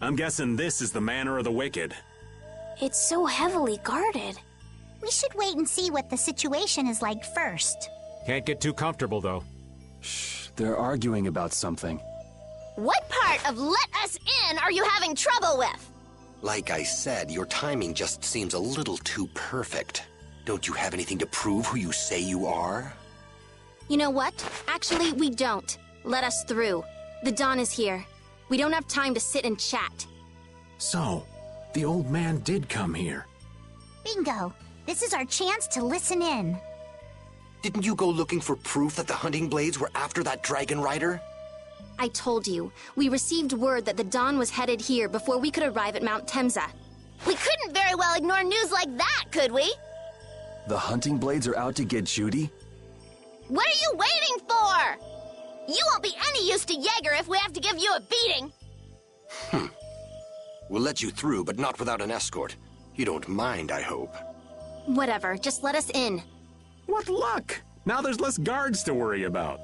I'm guessing this is the manor of the wicked. It's so heavily guarded. We should wait and see what the situation is like first. Can't get too comfortable, though. Shh, they're arguing about something. What part of let us in are you having trouble with? Like I said, your timing just seems a little too perfect. Don't you have anything to prove who you say you are? You know what? Actually, we don't. Let us through. The dawn is here. We don't have time to sit and chat. So, the old man did come here. Bingo. This is our chance to listen in. Didn't you go looking for proof that the hunting blades were after that dragon rider? I told you, we received word that the dawn was headed here before we could arrive at Mount Temza. We couldn't very well ignore news like that, could we? The hunting blades are out to get Judy? What are you waiting for? You won't be any use to Jaeger if we have to give you a beating. We'll let you through, but not without an escort. You don't mind, I hope. Whatever, just let us in. What luck! Now there's less guards to worry about.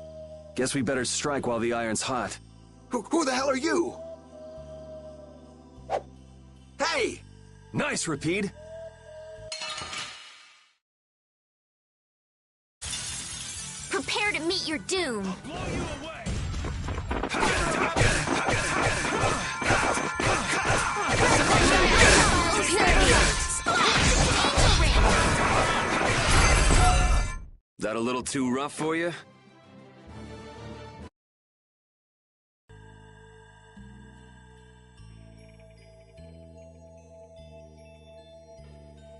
Guess we better strike while the iron's hot. Who the hell are you? Hey! Nice, Rapide! Prepare to meet your doom. That a little too rough for you?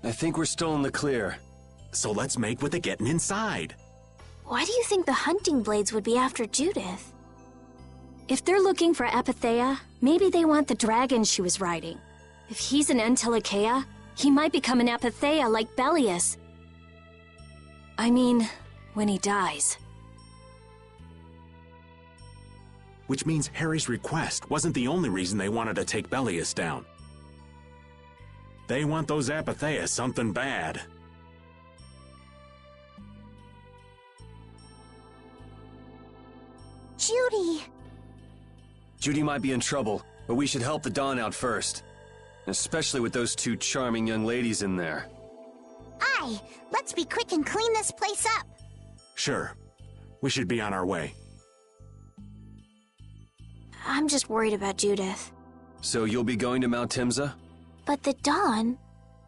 I think we're still in the clear. So let's make with the getting inside. Why do you think the hunting blades would be after Judith? If they're looking for Apatheia, maybe they want the dragon she was riding. If he's an Entelikeia, he might become an Apatheia like Belius. I mean, when he dies. Which means Harry's request wasn't the only reason they wanted to take Belius down. They want those Apatheia something bad. Judy! Judy might be in trouble, but we should help the Dawn out first. Especially with those two charming young ladies in there. Aye, let's be quick and clean this place up. Sure. We should be on our way. I'm just worried about Judith. So you'll be going to Mount Temza? But the Dawn...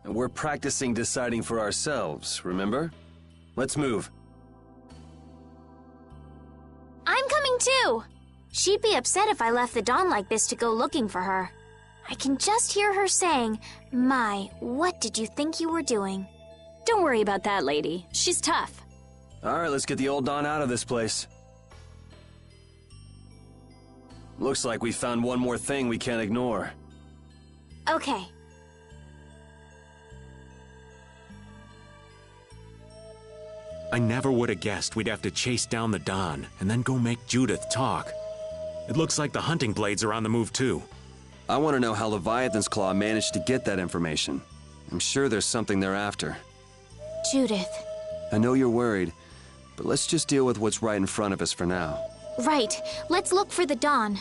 We're practicing deciding for ourselves, remember? Let's move. I'm coming too! She'd be upset if I left the Dawn like this to go looking for her. I can just hear her saying, "My, what did you think you were doing?" Don't worry about that, lady. She's tough. Alright, let's get the old Dawn out of this place. Looks like we found one more thing we can't ignore. Okay. I never would have guessed we'd have to chase down the Dawn and then go make Judith talk. It looks like the hunting blades are on the move too. I want to know how Leviathan's Claw managed to get that information. I'm sure there's something they're after. Judith. I know you're worried, but let's just deal with what's right in front of us for now. Right. Let's look for the Dawn.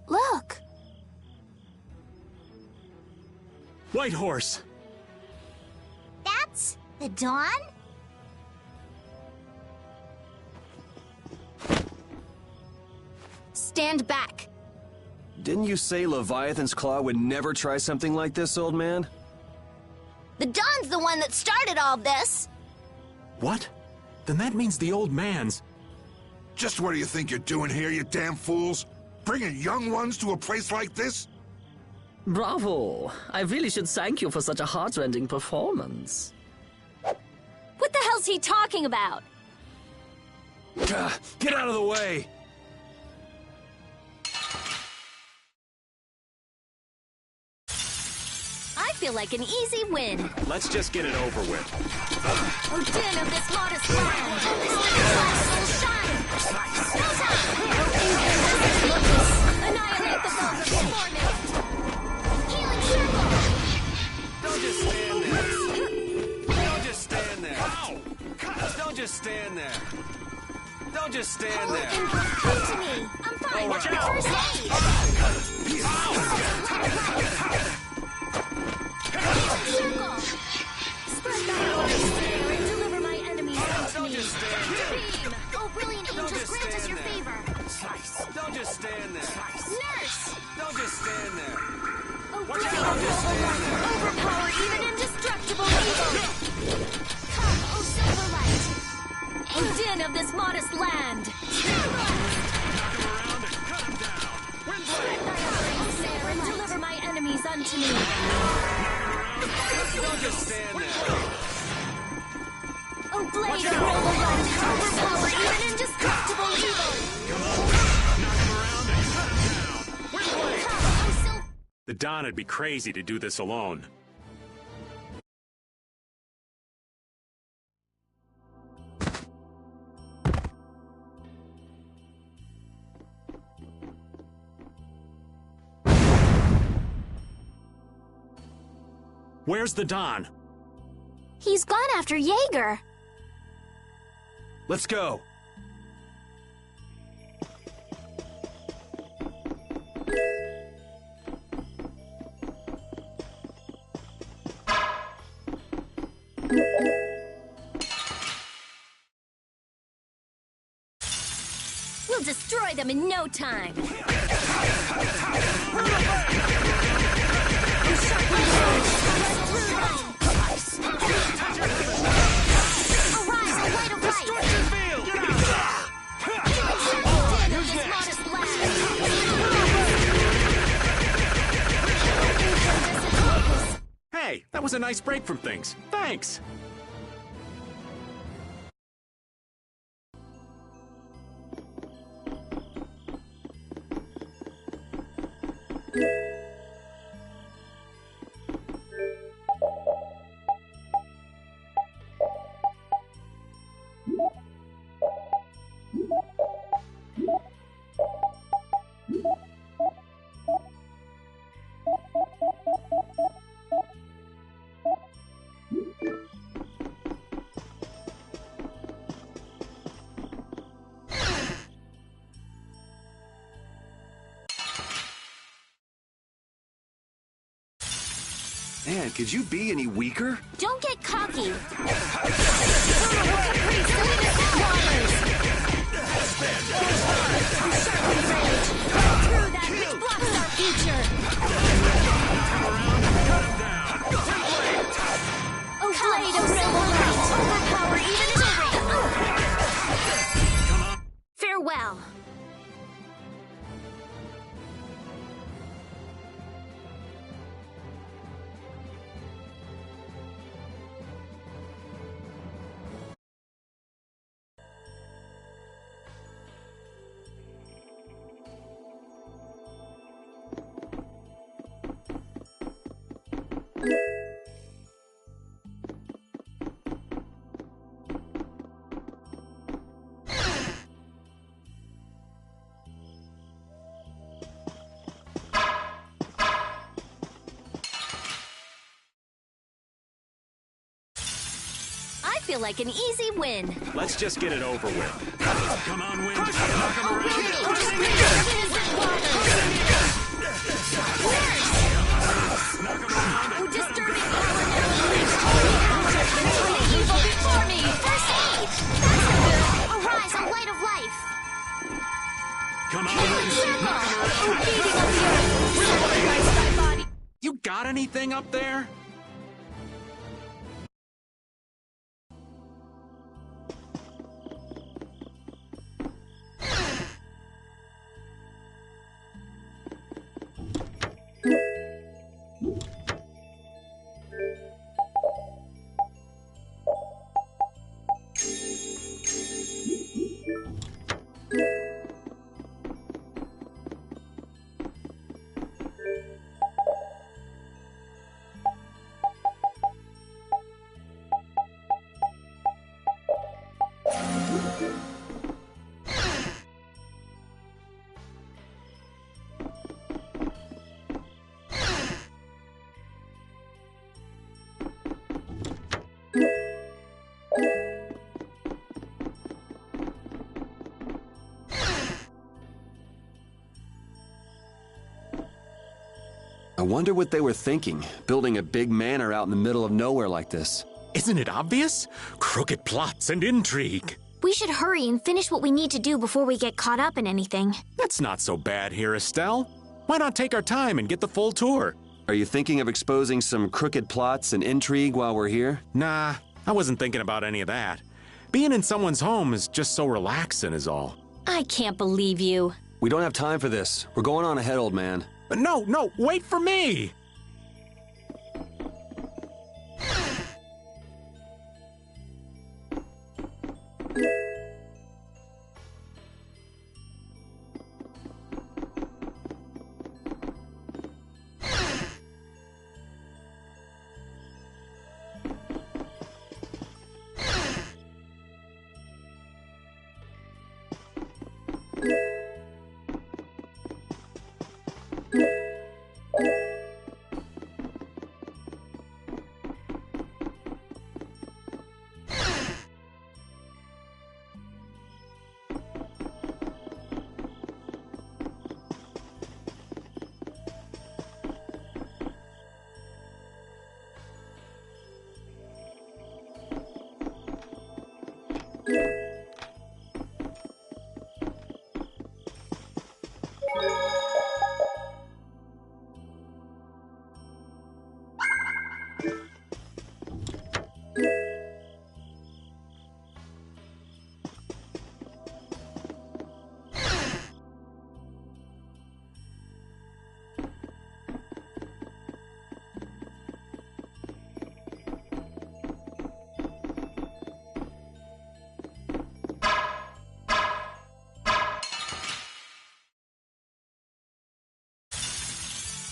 Look! White horse! That's the Dawn? Stand back. Didn't you say Leviathan's Claw would never try something like this, old man? The Dawn's the one that started all this. What? Then that means the old man's... Just what do you think you're doing here, you damn fools? Bringing young ones to a place like this? Bravo! I really should thank you for such a heart-rending performance. What the hell's he talking about? Get out of the way! I feel like an easy win. Let's just get it over with. Oh, din of this modest land! This class will shine! Goes on! No injuries, Lucas! Annihilate the foes of the Fortnite! Healing circle! Don't just stand of this modest land. And deliver my enemies unto me. Don't just stand there. Oh, blade of noble light, overpower even indestructible evil. The Don would be crazy to do this alone. Where's the Don? He's gone after Jaeger. Let's go. We'll destroy them in no time. Hey, that was a nice break from things. Thanks. Man, could you be any weaker? Don't get cocky. Oh, blade of noble light, overpower even terrain. Farewell. I feel like an easy win. Let's just get it over with. Come on, Wind. Oh, disturbing power now unleashed. The evil before me. First aid. That's good. Arise, O light of life. Come on, Oh, beating of the earth. Sacrifice thy body. You got anything up there? I wonder what they were thinking, building a big manor out in the middle of nowhere like this. Isn't it obvious? Crooked plots and intrigue. We should hurry and finish what we need to do before we get caught up in anything. That's not so bad here, Estelle. Why not take our time and get the full tour? Are you thinking of exposing some crooked plots and intrigue while we're here? Nah, I wasn't thinking about any of that. Being in someone's home is just so relaxing is all. I can't believe you. We don't have time for this. We're going on ahead, old man. No, wait for me!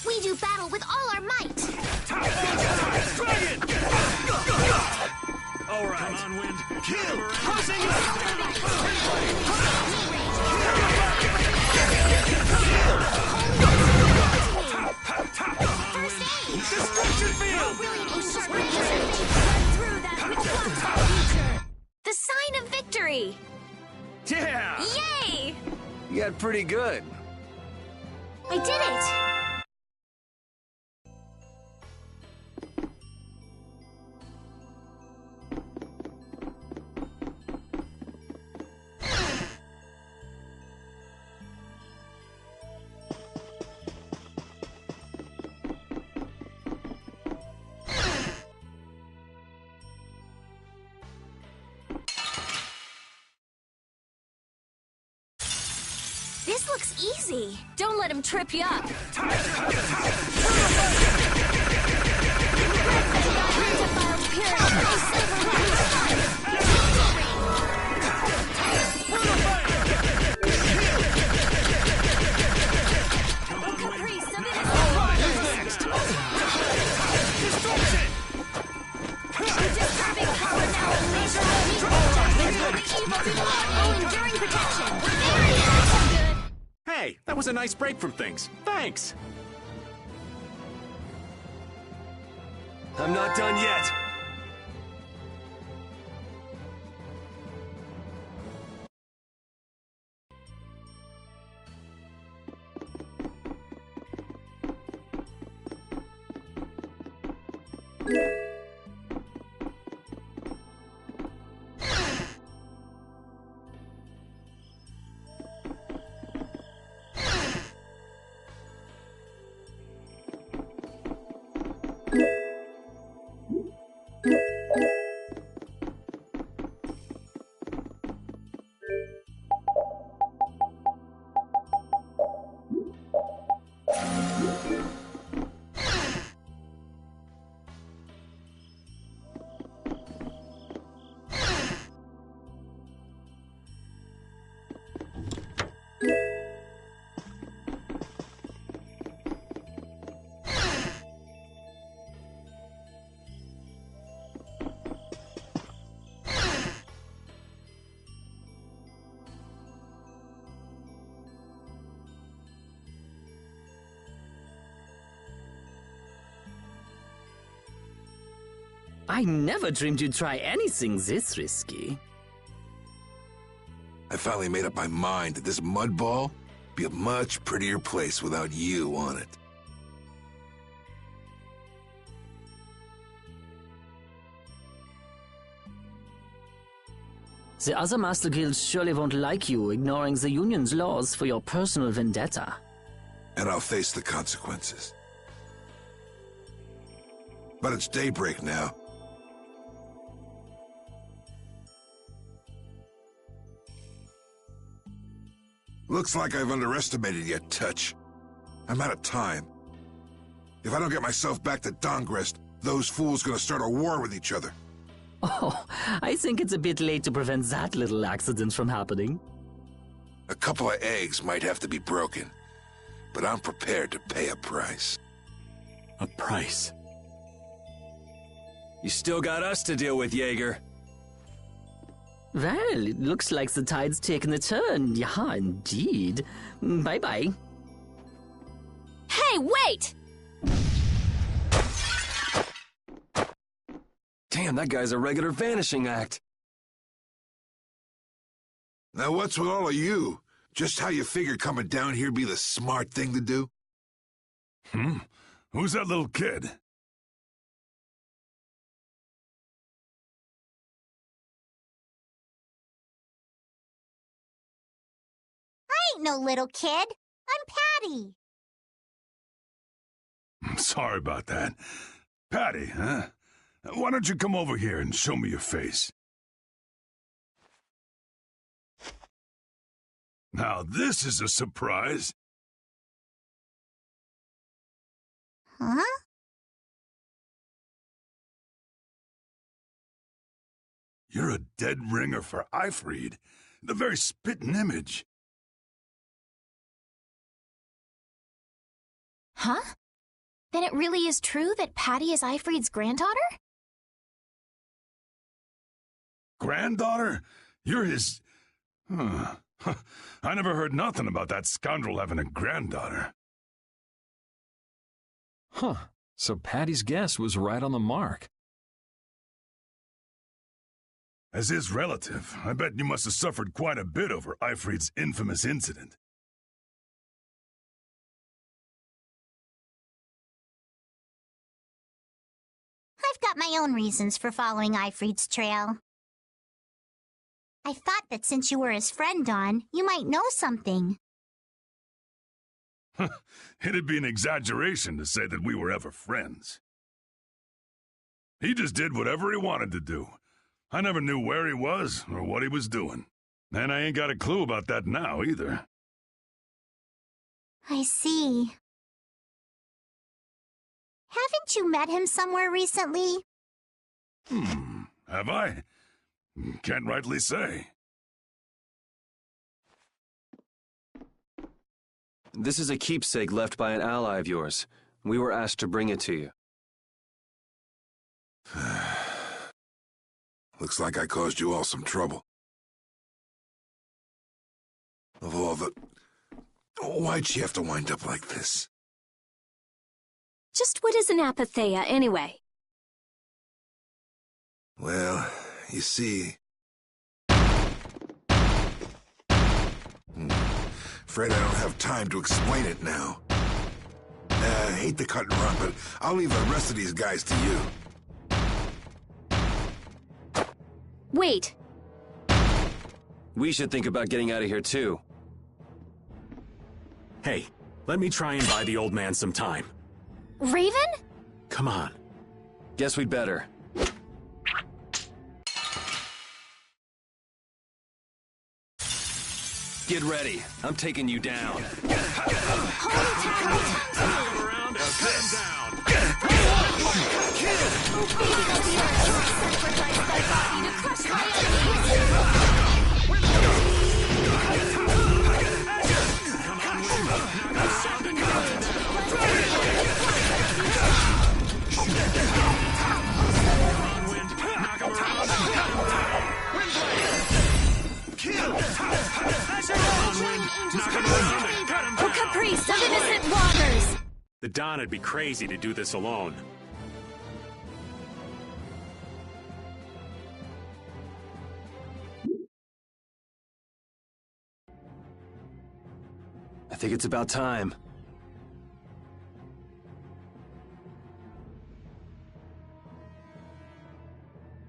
We do battle with all our might. All right. Come on, Wind. Kill! Destruction field! The sign of victory! Yeah! Yay! You got pretty good. I did it! This looks easy. Don't let him trip you up. Hey, that was a nice break from things. Thanks. I'm not done yet. I never dreamed you'd try anything this risky. I finally made up my mind that this mud ball would be a much prettier place without you on it. The other Master Guilds surely won't like you ignoring the Union's laws for your personal vendetta. And I'll face the consequences. But it's daybreak now. Looks like I've underestimated your touch. I'm out of time. If I don't get myself back to Dongrest, those fools gonna start a war with each other. Oh, I think it's a bit late to prevent that little accident from happening. A couple of eggs might have to be broken, but I'm prepared to pay a price. A price? You still got us to deal with, Jaeger. Well, it looks like the tide's taken a turn. Yeah, indeed. Bye-bye. Hey, wait! Damn, that guy's a regular vanishing act. Now what's with all of you? Just how you figure coming down here be the smart thing to do? Who's that little kid? I ain't no little kid. I'm Patty. Sorry about that. Patty, huh? Why don't you come over here and show me your face? Now this is a surprise. Huh? You're a dead ringer for Eifried. The very spitting image. Huh? Then it really is true that Patty is Eifried's granddaughter? Granddaughter? You're his... I never heard nothing about that scoundrel having a granddaughter. Huh. So Patty's guess was right on the mark. As his relative, I bet you must have suffered quite a bit over Eifried's infamous incident. I've got my own reasons for following Eifried's trail. I thought that since you were his friend, Dawn, you might know something. It'd be an exaggeration to say that we were ever friends. He just did whatever he wanted to do. I never knew where he was or what he was doing. And I ain't got a clue about that now, either. I see. Haven't you met him somewhere recently? Have I? Can't rightly say. This is a keepsake left by an ally of yours. We were asked to bring it to you. Looks like I caused you all some trouble. Of all the... Why'd she have to wind up like this? Just what is an apatheia, anyway? Well, you see... Afraid I don't have time to explain it now. I hate to cut and run, but I'll leave the rest of these guys to you. Wait. We should think about getting out of here, too. Hey, let me try and buy the old man some time. Raven? Come on. Guess we'd better. Get ready. I'm taking you down. Oh, Caprice of innocent waters! The Don would be crazy to do this alone. I think it's about time.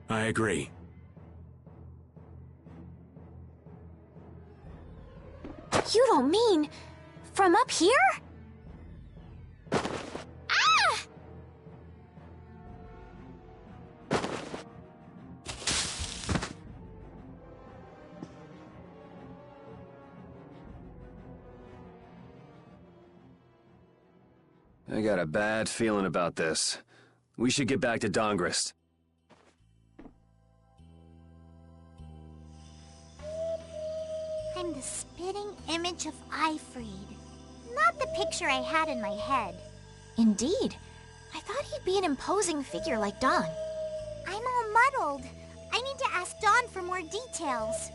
I agree. You don't mean... from up here? Ah! I got a bad feeling about this. We should get back to Dongrist. I'm the spitting image of Ifrid. Not the picture I had in my head. Indeed. I thought he'd be an imposing figure like Dawn. I'm all muddled. I need to ask Dawn for more details.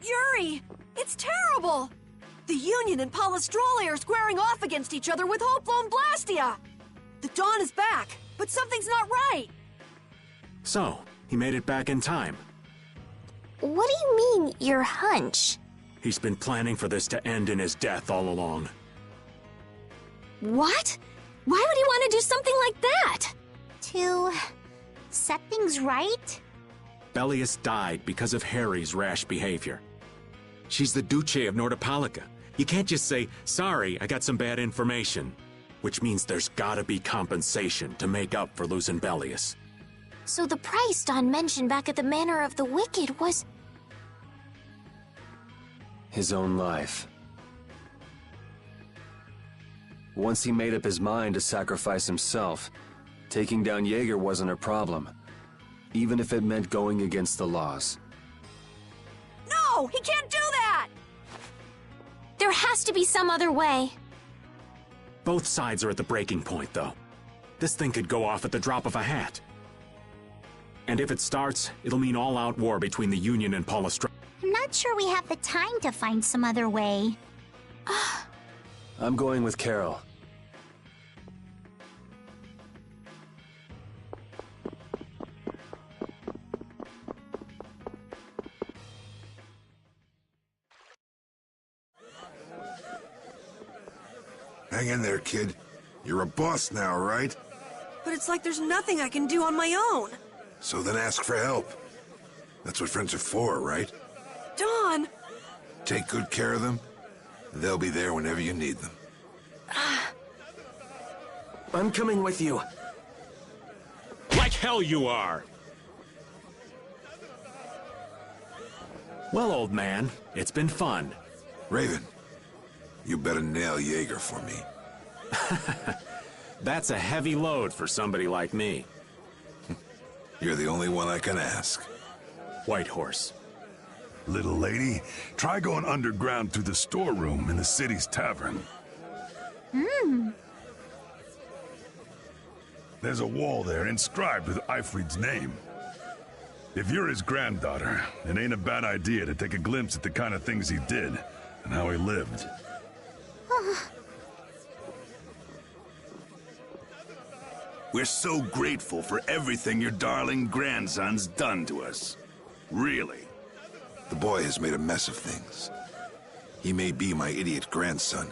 Yuri! It's terrible! The Union and Palestroli are squaring off against each other with Hopeful Blastia! The Dawn is back, but something's not right! So, he made it back in time. What do you mean, your hunch? He's been planning for this to end in his death all along. What? Why would he want to do something like that? To set things right? Bellius died because of Harry's rash behavior. She's the Duce of Nordapalica. You can't just say, sorry, I got some bad information. Which means there's gotta be compensation to make up for losing Bellius. So the price Dawn mentioned back at the Manor of the Wicked was... His own life. Once he made up his mind to sacrifice himself, taking down Jaeger wasn't a problem. Even if it meant going against the laws. No! He can't do that! There has to be some other way. Both sides are at the breaking point, though. This thing could go off at the drop of a hat. And if it starts, it'll mean all-out war between the Union and Palestroli. I'm not sure we have the time to find some other way. I'm going with Carol. Hang in there, kid. You're a boss now, right? But it's like there's nothing I can do on my own. So then ask for help. That's what friends are for, right? Dawn! Take good care of them. They'll be there whenever you need them. I'm coming with you. Like hell you are! Well, old man, it's been fun. Raven, you better nail Jaeger for me. That's a heavy load for somebody like me. You're the only one I can ask. Whitehorse. Little lady, try going underground through the storeroom in the city's tavern. There's a wall there inscribed with Ifrid's name. If you're his granddaughter, it ain't a bad idea to take a glimpse at the kind of things he did and how he lived. We're so grateful for everything your darling grandson's done to us. Really. The boy has made a mess of things. He may be my idiot grandson,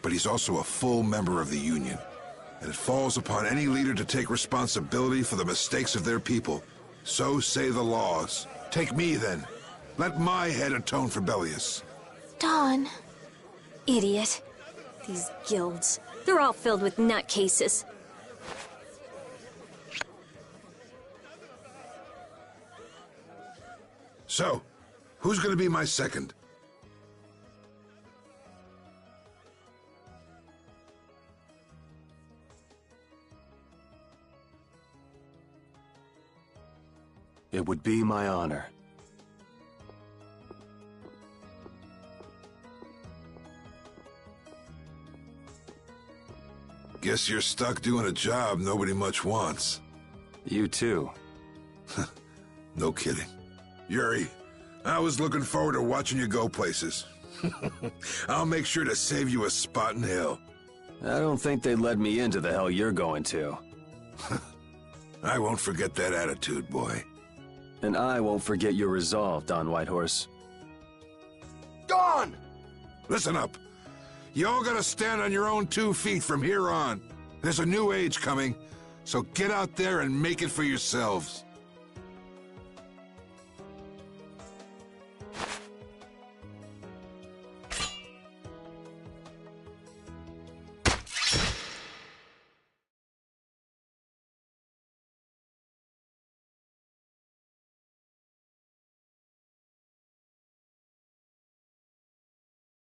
but he's also a full member of the Union. and it falls upon any leader to take responsibility for the mistakes of their people. So say the laws. Take me, then. Let my head atone for Bellius. Dawn. Idiot. These guilds. They're all filled with nutcases. So, who's gonna be my second? It would be my honor. Guess you're stuck doing a job nobody much wants. You too. No kidding. Yuri, I was looking forward to watching you go places. I'll make sure to save you a spot in hell. I don't think they'd let me into the hell you're going to. I won't forget that attitude, boy. And I won't forget your resolve, Don Whitehorse. Dawn! Listen up. You all gotta stand on your own 2 feet from here on. There's a new age coming, so get out there and make it for yourselves.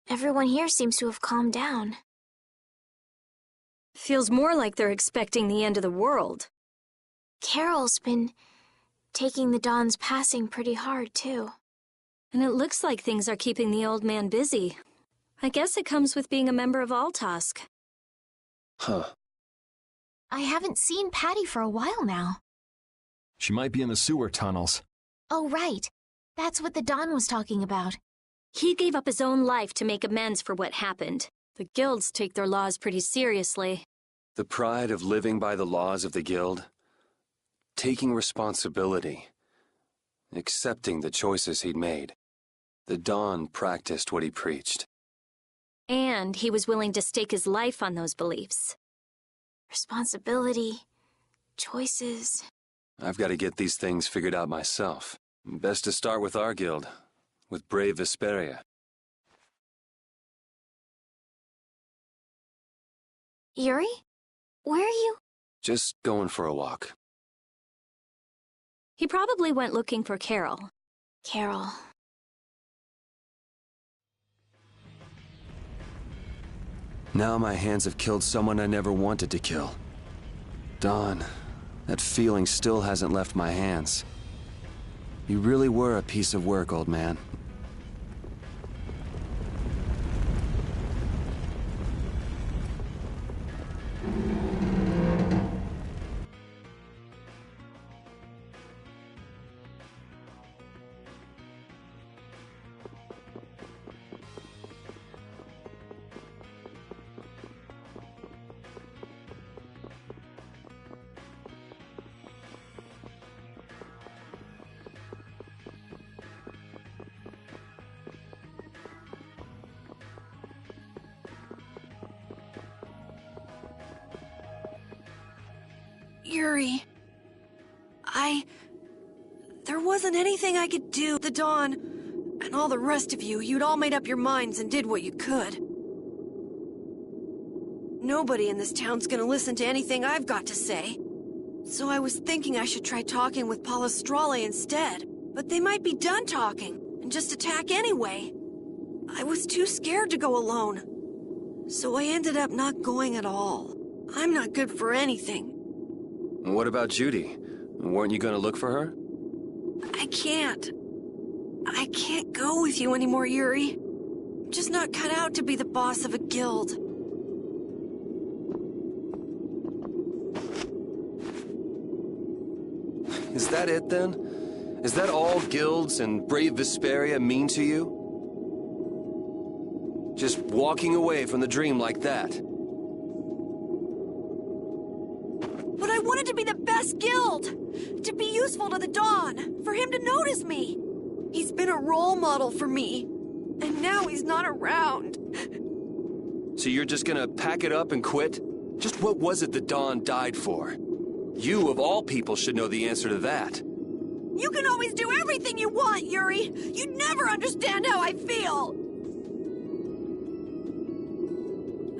Everyone here seems to have calmed down. Feels more like they're expecting the end of the world. Carol's been taking the Dawn's passing pretty hard, too. And it looks like things are keeping the old man busy. I guess it comes with being a member of Altosk. Huh. I haven't seen Patty for a while now. She might be in the sewer tunnels. Oh, right. That's what the Dawn was talking about. He gave up his own life to make amends for what happened. The guilds take their laws pretty seriously. The pride of living by the laws of the guild, taking responsibility, accepting the choices he'd made. The Dawn practiced what he preached. And he was willing to stake his life on those beliefs. Responsibility, choices... I've got to get these things figured out myself. Best to start with our guild. With brave Vesperia. Yuri? Where are you? Just going for a walk. He probably went looking for Carol. Carol. Now my hands have killed someone I never wanted to kill. Dawn, that feeling still hasn't left my hands. You really were a piece of work, old man. Yuri, there wasn't anything I could do. The Dawn, and all the rest of you, you'd all made up your minds and did what you could. Nobody in this town's gonna listen to anything I've got to say. So I was thinking I should try talking with Palestrale instead. But they might be done talking, and just attack anyway. I was too scared to go alone. So I ended up not going at all. I'm not good for anything. What about Judy? Weren't you gonna look for her? I can't. I can't go with you anymore, Yuri. I'm just not cut out to be the boss of a guild. Is that it, then? Is that all guilds and brave Vesperia mean to you? Just walking away from the dream like that? But I wanted to be the best guild! To be useful to the Dawn, for him to notice me! He's been a role model for me, and now he's not around. So you're just gonna pack it up and quit? Just what was it the Dawn died for? You, of all people, should know the answer to that. You can always do everything you want, Yuri! You'd never understand how I feel!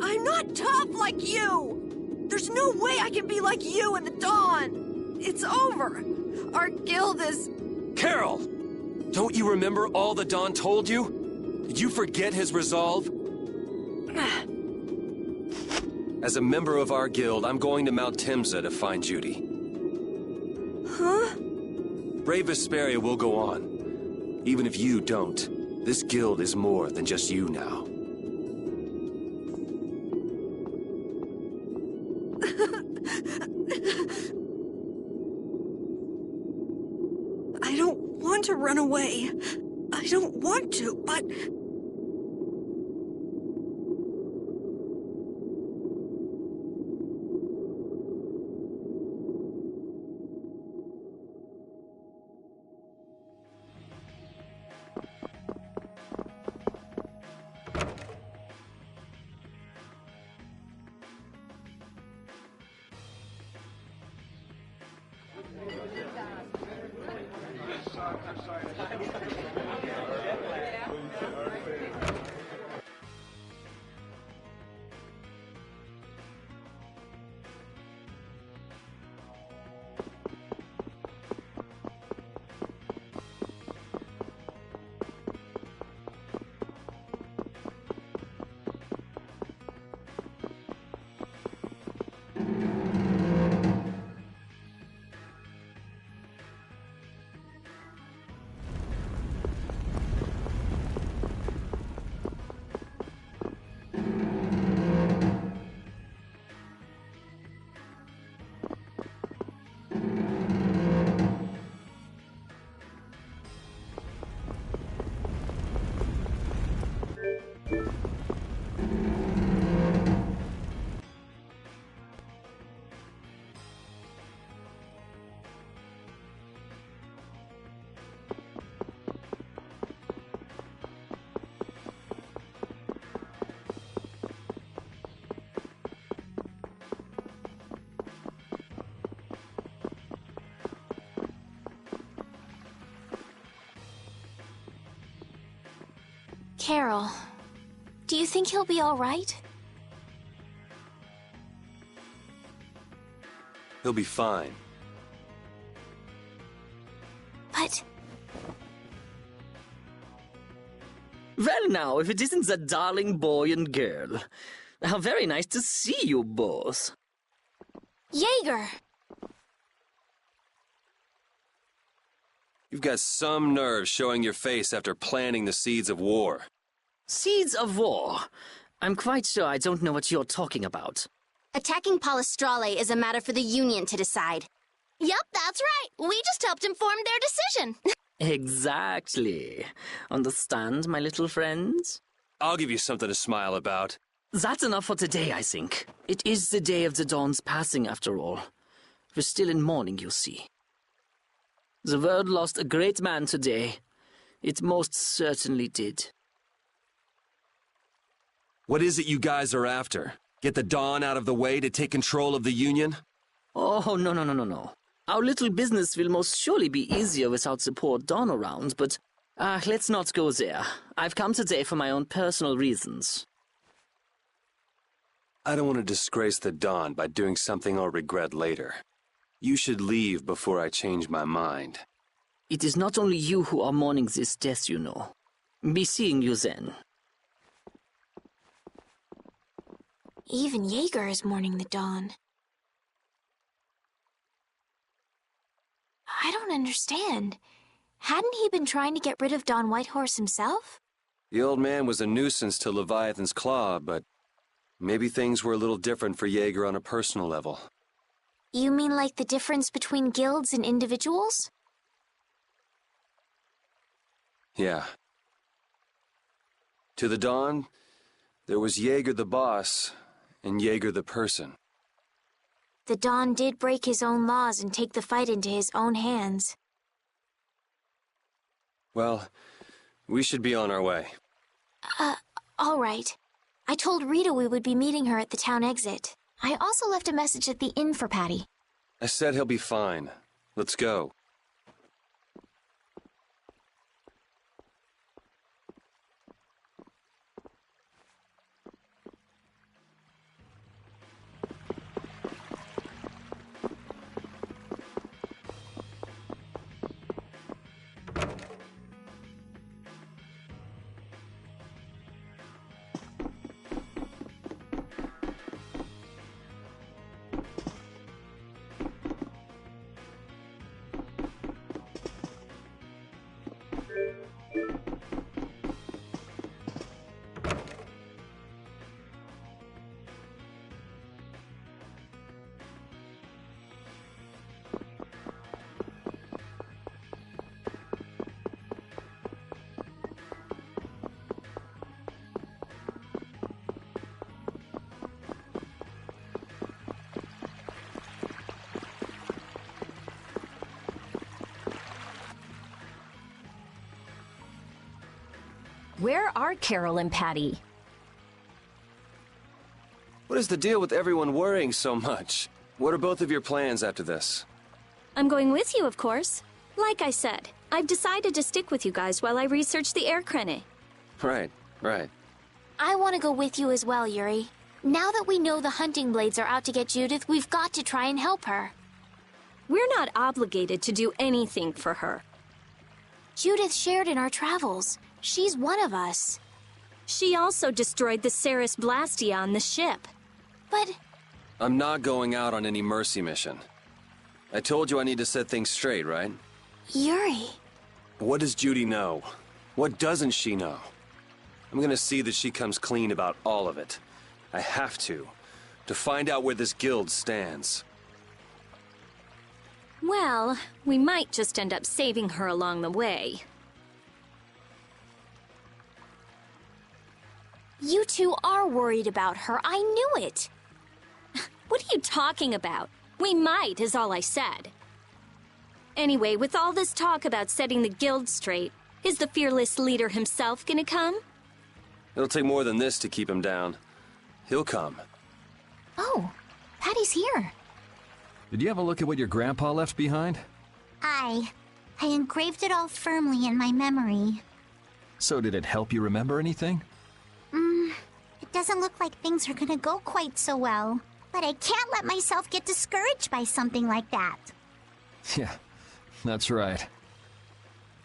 I'm not tough like you! There's no way I can be like you and the Dawn! It's over! Our guild is... Carol! Don't you remember all the Dawn told you? Did you forget his resolve? As a member of our guild, I'm going to Mount Temsa to find Judy. Huh? Brave Vesperia will go on. Even if you don't, this guild is more than just you now. I don't want to run away. I don't want to, but... Carol, do you think he'll be all right? He'll be fine. But... Well now, if it isn't that darling boy and girl. How very nice to see you both. Jaeger! You've got some nerve showing your face after planting the seeds of war. Seeds of war? I'm quite sure I don't know what you're talking about. Attacking Palestrale is a matter for the Union to decide. Yup, that's right. We just helped inform their decision. Exactly. Understand, my little friends? I'll give you something to smile about. That's enough for today, I think. It is the day of the Dawn's passing, after all. We're still in mourning, you see. The world lost a great man today. It most certainly did. What is it you guys are after? Get the Dawn out of the way to take control of the Union? Oh, no. Our little business will most surely be easier without support Dawn around, but... let's not go there. I've come today for my own personal reasons. I don't want to disgrace the Dawn by doing something I'll regret later. You should leave before I change my mind. It is not only you who are mourning this death, you know. Be seeing you then. Even Jaeger is mourning the Dawn. I don't understand. Hadn't he been trying to get rid of Don Whitehorse himself? The old man was a nuisance to Leviathan's Claw, but maybe things were a little different for Jaeger on a personal level. You mean like the difference between guilds and individuals? Yeah. To the Dawn, there was Jaeger the boss, and Jaeger the person. The Dawn did break his own laws and take the fight into his own hands. Well, we should be on our way. All right. I told Rita we would be meeting her at the town exit. I also left a message at the inn for Patty. I said he'll be fine. Let's go. Where are Carol and Patty? What is the deal with everyone worrying so much? What are both of your plans after this? I'm going with you, of course. Like I said, I've decided to stick with you guys while I research the air krene. Right. I want to go with you as well, Yuri. Now that we know the hunting blades are out to get Judith, we've got to try and help her. We're not obligated to do anything for her. Judith shared in our travels. She's one of us. She also destroyed the Ceres Blastia on the ship. But... I'm not going out on any mercy mission. I told you I need to set things straight, right? Yuri... What does Judy know? What doesn't she know? I'm gonna see that she comes clean about all of it. I have to find out where this guild stands. Well, we might just end up saving her along the way. You two are worried about her. I knew it. What are you talking about? We might, is all I said. Anyway, with all this talk about setting the guild straight, is the fearless leader himself gonna come? It'll take more than this to keep him down. He'll come. Oh, Patty's here. Did you have a look at what your grandpa left behind? I engraved it all firmly in my memory. So did it help you remember anything? It doesn't look like things are gonna go quite so well. But I can't let myself get discouraged by something like that. Yeah, that's right.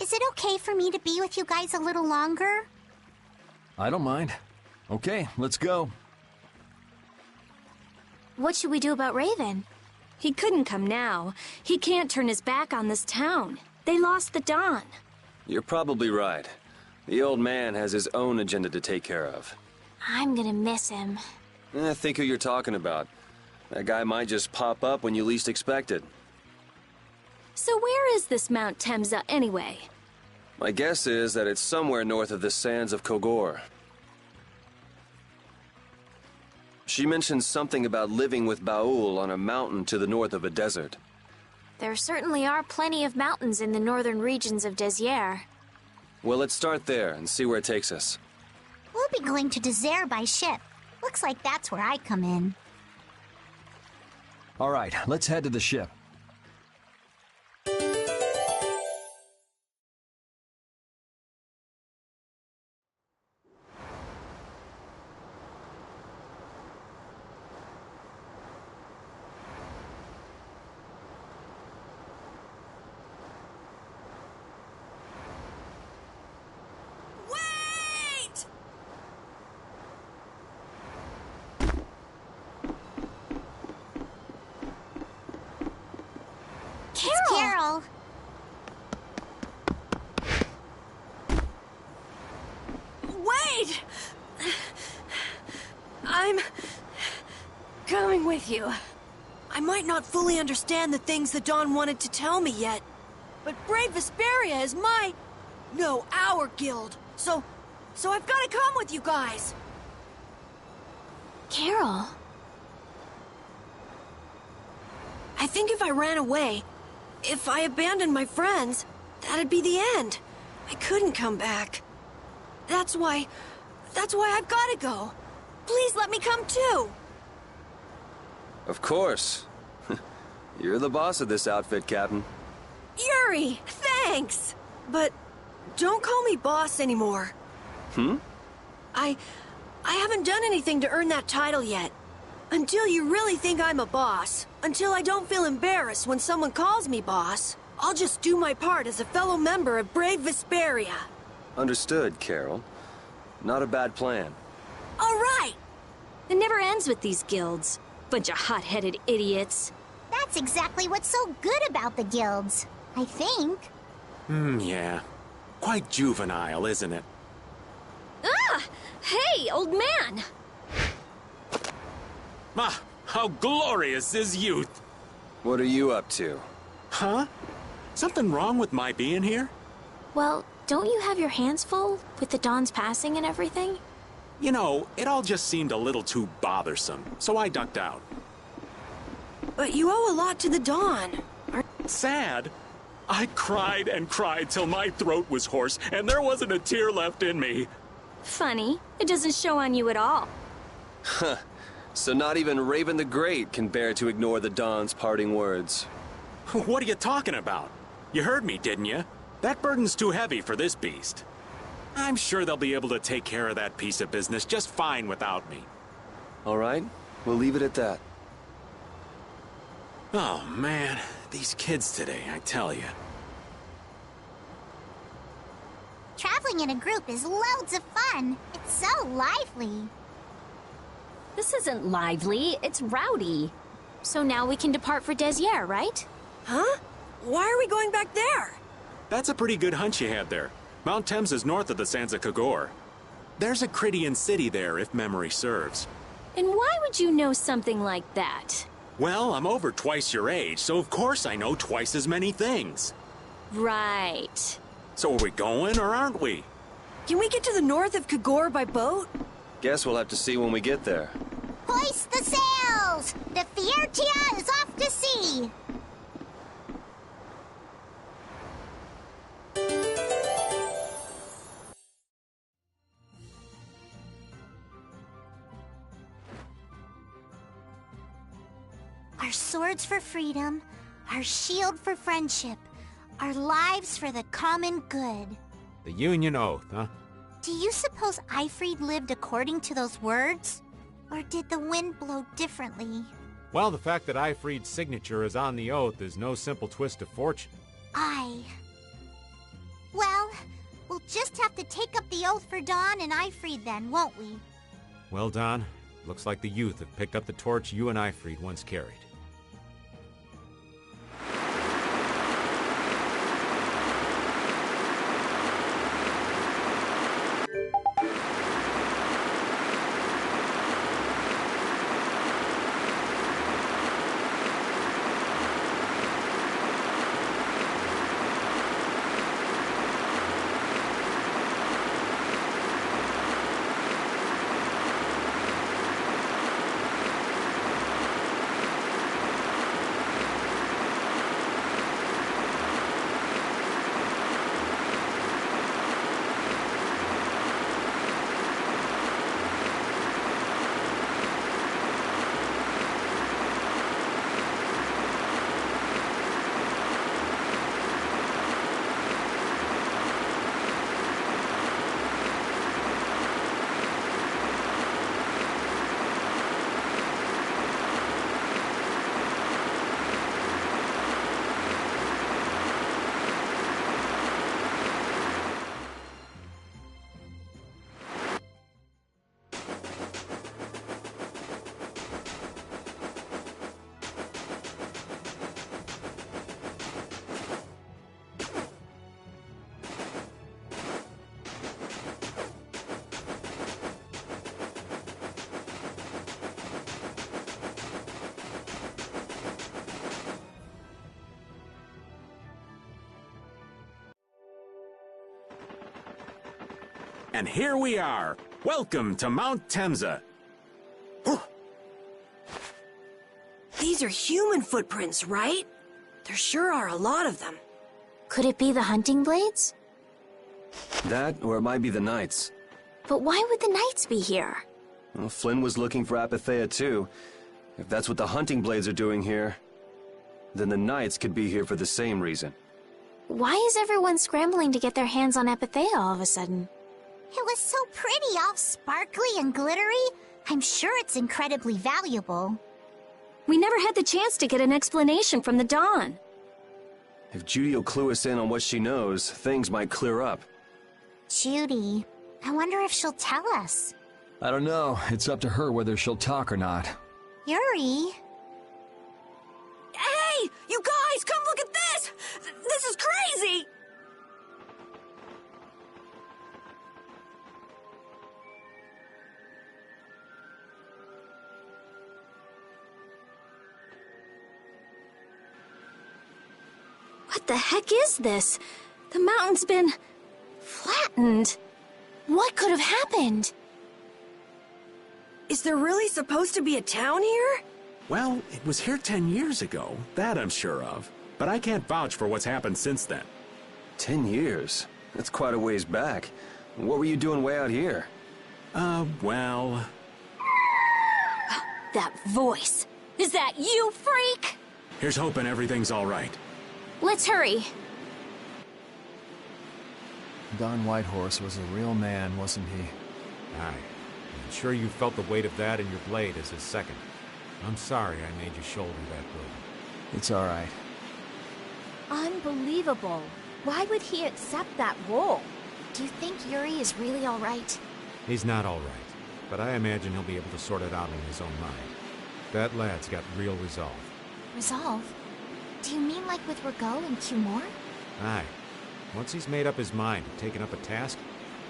Is it okay for me to be with you guys a little longer? I don't mind. Okay, let's go. What should we do about Raven? He couldn't come now. He can't turn his back on this town. They lost the Dawn. You're probably right. The old man has his own agenda to take care of. I'm gonna miss him. Think who you're talking about. That guy might just pop up when you least expect it. So where is this Mount Temsa anyway? My guess is that it's somewhere north of the sands of Kogor. She mentioned something about living with Baul on a mountain to the north of a desert. There certainly are plenty of mountains in the northern regions of Desier. Well, let's start there and see where it takes us. We'll be going to Desier by ship. Looks like that's where I come in. All right, let's head to the ship. Carol! Wait! I'm coming with you. I might not fully understand the things that Dawn wanted to tell me yet, but Brave Vesperia is our guild. So I've got to come with you guys. Carol. I think if I ran away, if I abandoned my friends, that'd be the end. I couldn't come back. That's why I've got to go. Please let me come too. Of course. You're the boss of this outfit, Captain. Yuri, thanks! But don't call me boss anymore. I haven't done anything to earn that title yet. Until you really think I'm a boss, until I don't feel embarrassed when someone calls me boss, I'll just do my part as a fellow member of brave Vesperia. Understood, Carol. Not a bad plan. All right! It never ends with these guilds. Bunch of hot-headed idiots. That's exactly what's so good about the guilds, I think. Yeah. Quite juvenile, isn't it? Ah! Hey, old man! Ah, how glorious is youth! What are you up to? Huh? Something wrong with my being here? Well, don't you have your hands full with the Dawn's passing and everything? You know, it all just seemed a little too bothersome, so I ducked out. But you owe a lot to the Dawn. Sad? I cried and cried till my throat was hoarse, and there wasn't a tear left in me. Funny, it doesn't show on you at all. Huh. So not even Raven the Great can bear to ignore the Dawn's parting words. What are you talking about? You heard me, didn't you? That burden's too heavy for this beast. I'm sure they'll be able to take care of that piece of business just fine without me. All right, we'll leave it at that. Oh, man. These kids today, I tell you. Traveling in a group is loads of fun. It's so lively. This isn't lively, it's rowdy. So now we can depart for Desier, right? Huh? Why are we going back there? That's a pretty good hunch you had there. Mount Thames is north of the Sands of Kagor. There's a Krydian city there, if memory serves. And why would you know something like that? Well, I'm over twice your age, so of course I know twice as many things. Right. So are we going, or aren't we? Can we get to the north of Kagor by boat? Guess we'll have to see when we get there. Hoist the sails! The Fiertia is off to sea! Our swords for freedom, our shield for friendship, our lives for the common good. The Union Oath, huh? Do you suppose Ifrid lived according to those words? Or did the wind blow differently? Well, the fact that Ifrid's signature is on the oath is no simple twist of fortune. Well, we'll just have to take up the oath for Dawn and Ifrid then, won't we? Well, Don, looks like the youth have picked up the torch you and Ifrid once carried. And here we are. Welcome to Mount Temsa. These are human footprints, right? There sure are a lot of them. Could it be the hunting blades? That, or it might be the Knights. But why would the Knights be here? Well, Flynn was looking for Apatheia too. If that's what the hunting blades are doing here, then the knights could be here for the same reason. Why is everyone scrambling to get their hands on Epithea all of a sudden? It was so pretty, all sparkly and glittery. I'm sure it's incredibly valuable. We never had the chance to get an explanation from the Dawn. If Judy will clue us in on what she knows, things might clear up. Judy. I wonder if she'll tell us. I don't know. It's up to her whether she'll talk or not. Yuri. Hey! You guys, come look at this! This is crazy! What the heck is this? The mountain's been flattened. What could have happened? Is there really supposed to be a town here? Well, it was here 10 years ago. That I'm sure of. But I can't vouch for what's happened since then. 10 years? That's quite a ways back. What were you doing way out here? Well... That voice. Is that you, freak? Here's hoping everything's all right. Let's hurry. Don Whitehorse was a real man, wasn't he? Aye. I'm sure you felt the weight of that in your blade as his second. I'm sorry I made you shoulder that burden. It's all right. Unbelievable. Why would he accept that role? Do you think Yuri is really all right? He's not all right, but I imagine he'll be able to sort it out in his own mind. That lad's got real resolve. Resolve? Do you mean like with Rigaud and Cumore? Aye. Once he's made up his mind and taken up a task,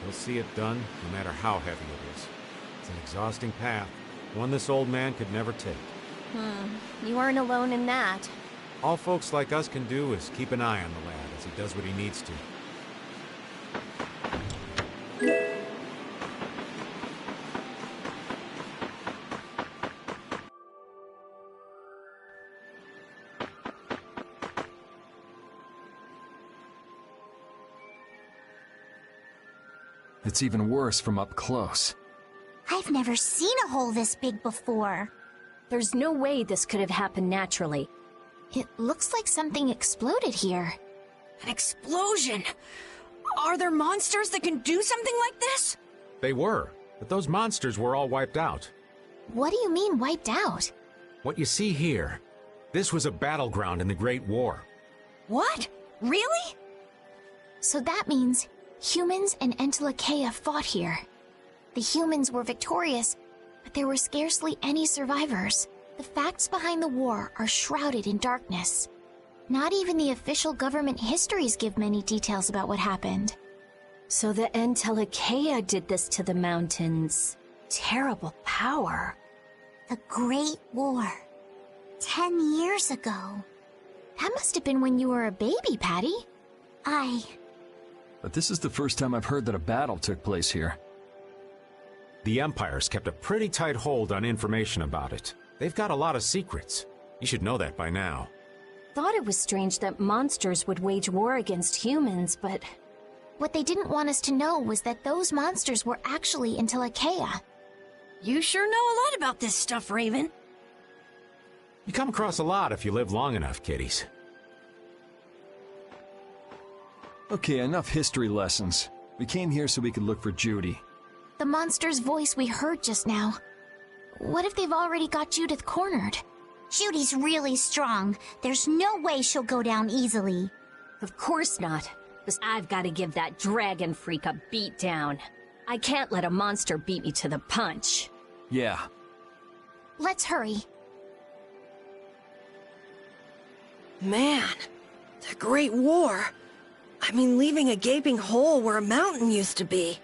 he'll see it done no matter how heavy it is. It's an exhausting path, one this old man could never take. You aren't alone in that. All folks like us can do is keep an eye on the lad as he does what he needs to. It's even worse from up close. I've never seen a hole this big before. There's no way this could have happened naturally. It looks like something exploded here. An explosion! Are there monsters that can do something like this? They were, but those monsters were all wiped out. What do you mean, wiped out? What you see here, this was a battleground in the Great War. What? Really? So that means humans and Entelekea fought here. The humans were victorious, but there were scarcely any survivors. The facts behind the war are shrouded in darkness. Not even the official government histories give many details about what happened. So the Entelekea did this to the mountains. Terrible power. The Great War. 10 years ago. That must have been when you were a baby, Patty. But this is the first time I've heard that a battle took place here. The Empire's kept a pretty tight hold on information about it. They've got a lot of secrets. You should know that by now. Thought it was strange that monsters would wage war against humans, but... What they didn't want us to know was that those monsters were actually Entelekea. You sure know a lot about this stuff, Raven. You come across a lot if you live long enough, kiddies. Okay, enough history lessons. We came here so we could look for Judy. The monster's voice we heard just now. What if they've already got Judith cornered? Judy's really strong. There's no way she'll go down easily. Of course not. Because I've got to give that dragon freak a beat down. I can't let a monster beat me to the punch. Yeah. Let's hurry. Man, the Great War. I mean, leaving a gaping hole where a mountain used to be.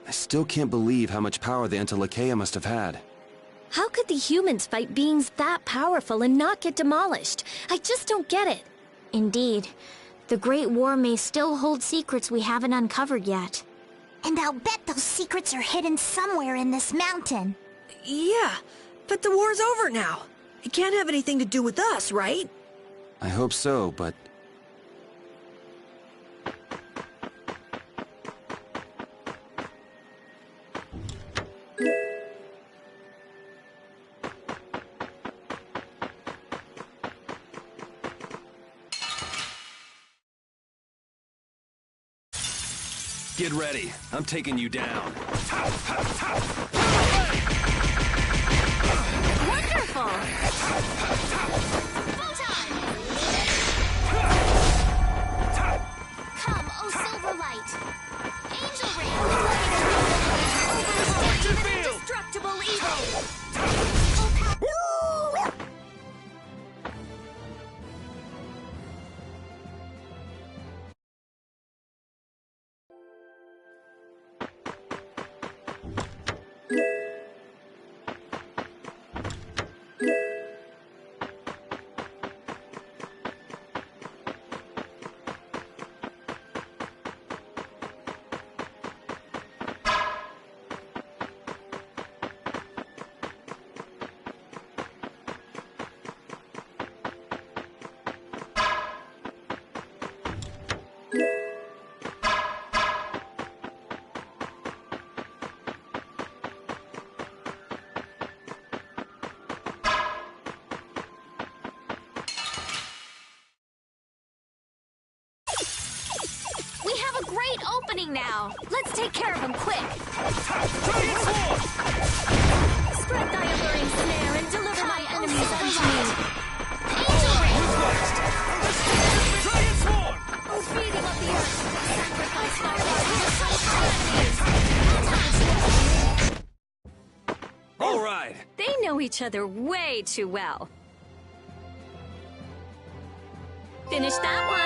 I still can't believe how much power the Entelekea must have had. How could the humans fight beings that powerful and not get demolished? I just don't get it. Indeed. The Great War may still hold secrets we haven't uncovered yet. And I'll bet those secrets are hidden somewhere in this mountain. Yeah, but the war's over now. It can't have anything to do with us, right? I hope so, but... Get ready. I'm taking you down. Wonderful! Come, oh Silverlight! Angel Ring! Even indestructible evil! We have a great opening now! Let's take care of him quick! Spread thy alluring snare and deliver my enemies unto me! Angel Ring! O feeding of the earth! Sacrifice thy body! All right. They know each other way too well. Finish that one.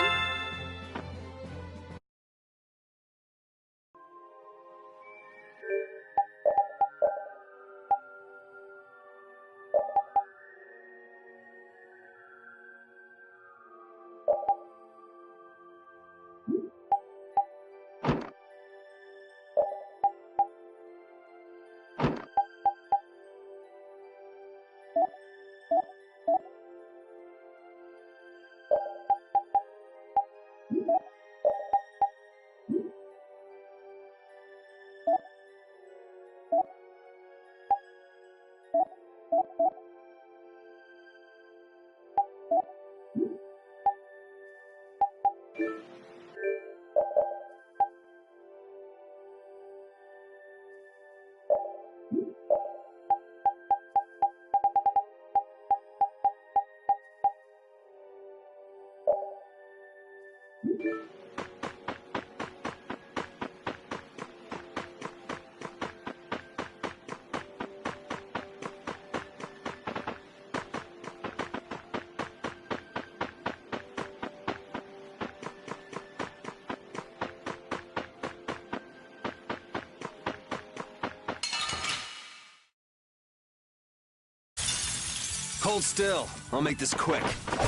Hold still. I'll make this quick. Strength,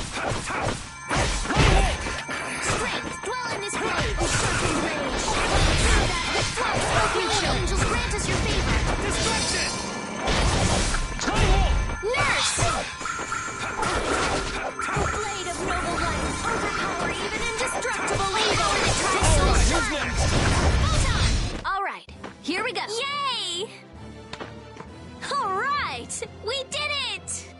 dwell in this blade! O serpent rage! Through that with flux, archangel angels grant us your favor! Distraction! Nurse! O blade of noble light, overpower even indestructible evil! Who's next? Photon! All right, here we go. Yay! All right, we did it!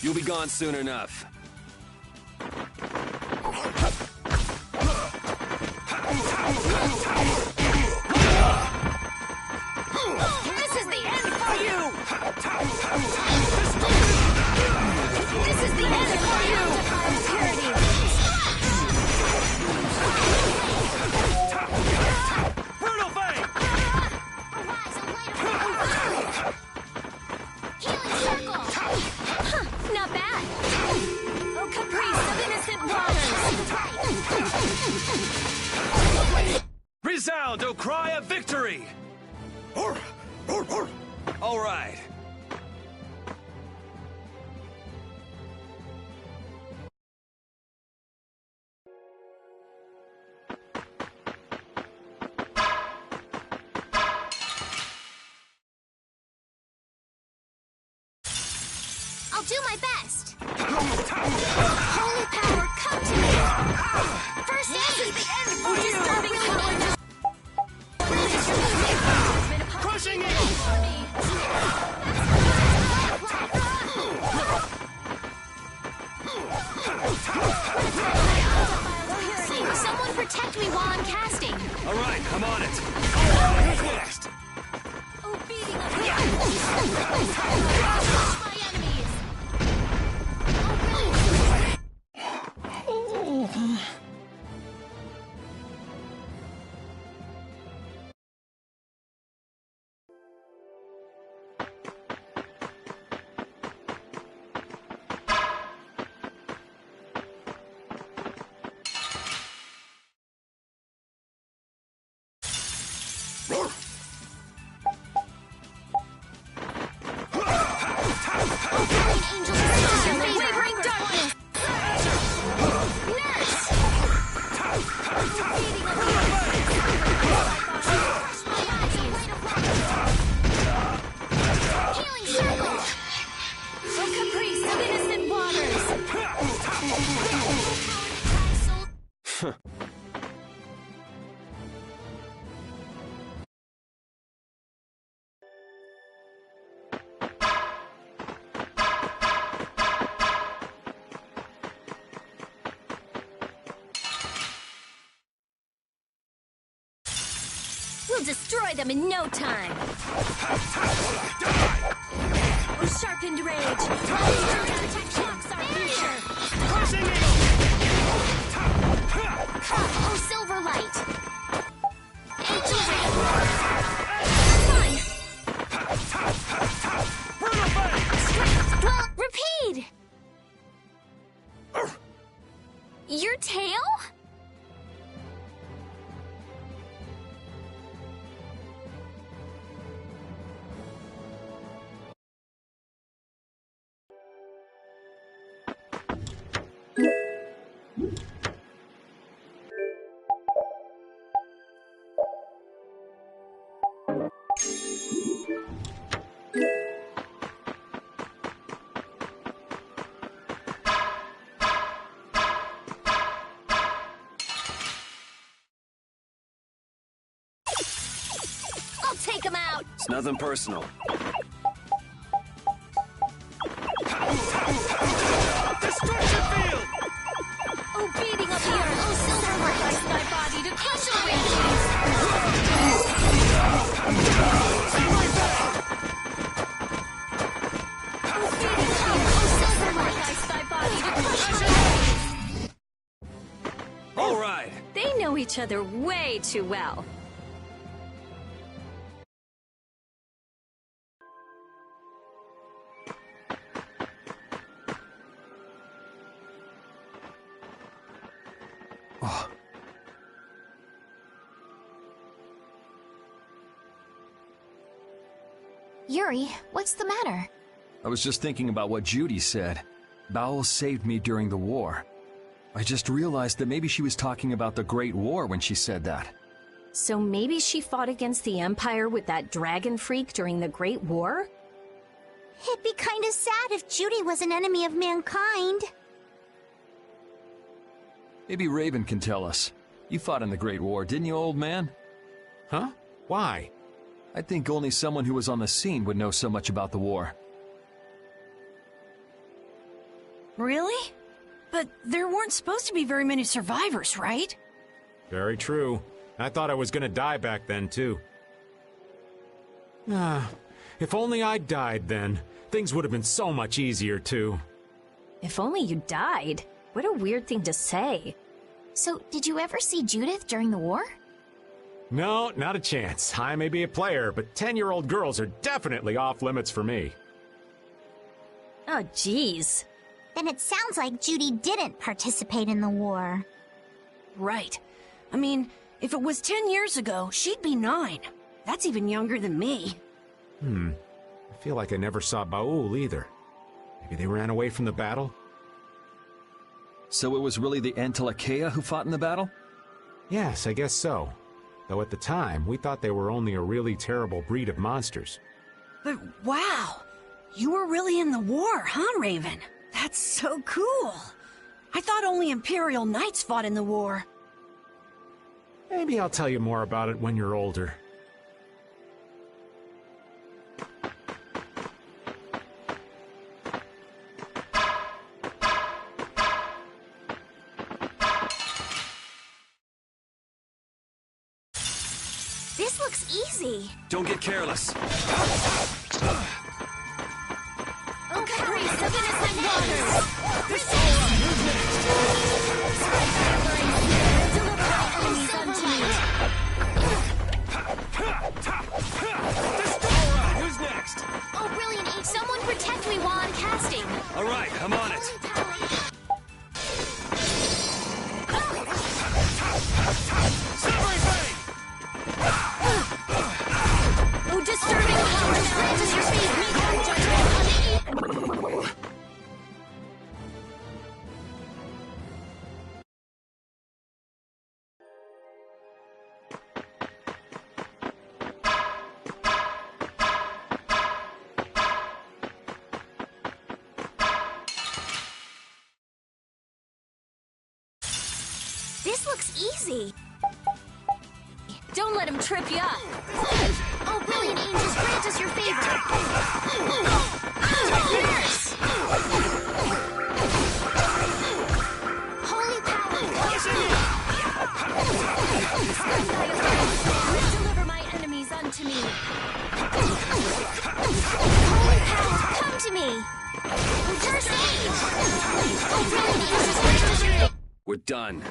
You'll be gone soon enough. This is the end for you! This is the end for you! Purity! Brutal Fang! Healing circle! Huh, not bad! Oh, caprice of innocent waters! Resound, O cry of victory! All right. I'll do my best! Holy power, come to me! First, this is the end for you! Disturbing power, Crushing it! Someone protect me while I'm casting! All right, I'm on it. Who's next? Oh, beating up my enemies! Wavering darkness! Nurse! Beating up healing circle! Oh, caprice of innocent waters! We'll destroy them in no time! Oh, sharpened rage! Protect shocks our future! Oh, silver light! Angel ray! Well, repeat! Your tail? I'll take him out! It's nothing personal. Destruction field! Oh, beating up the earth! Oh, silver light! My body to crush away these! Oh, beating up the earth! Oh, silver light! My body to crush away! All right. They know each other way too well. Oh. Yuri, what's the matter? I was just thinking about what Judy said. Bowel saved me during the war. I just realized that maybe she was talking about the Great War when she said that. So maybe she fought against the Empire with that dragon freak during the Great War? It'd be kind of sad if Judy was an enemy of mankind. Maybe Raven can tell us. You fought in the Great War, didn't you, old man? Huh? Why? I think only someone who was on the scene would know so much about the war. Really? But there weren't supposed to be very many survivors, right? Very true. I thought I was gonna die back then, too. If only I'd died then. Things would have been so much easier, too. If only you died. What a weird thing to say. So, did you ever see Judith during the war? No, not a chance. I may be a player, but 10-year-old girls are definitely off limits for me. Oh, jeez. Then it sounds like Judy didn't participate in the war. Right. I mean, if it was 10 years ago, she'd be 9. That's even younger than me. I feel like I never saw Baul either. Maybe they ran away from the battle? So it was really the Antilochea who fought in the battle? Yes, I guess so. Though at the time, we thought they were only a really terrible breed of monsters. But wow! You were really in the war, huh, Raven? That's so cool! I thought only Imperial Knights fought in the war. Maybe I'll tell you more about it when you're older. This looks easy. Don't get careless. Oh, hurry, Sabina's like water. Deliver my enemies unto me. Destroyer! Who's next? Oh, brilliant H, someone protect me while I'm casting. All right, I'm on it. Oh, disturbing power scratches your feet. This looks easy. Don't let him trip you up. Oh, brilliant angels, grant us your favor. Nurse! Holy power, come to me. Deliver my enemies unto me. Holy power, come to me. First aid. Oh, brilliant angels, grant us your favor. We're done.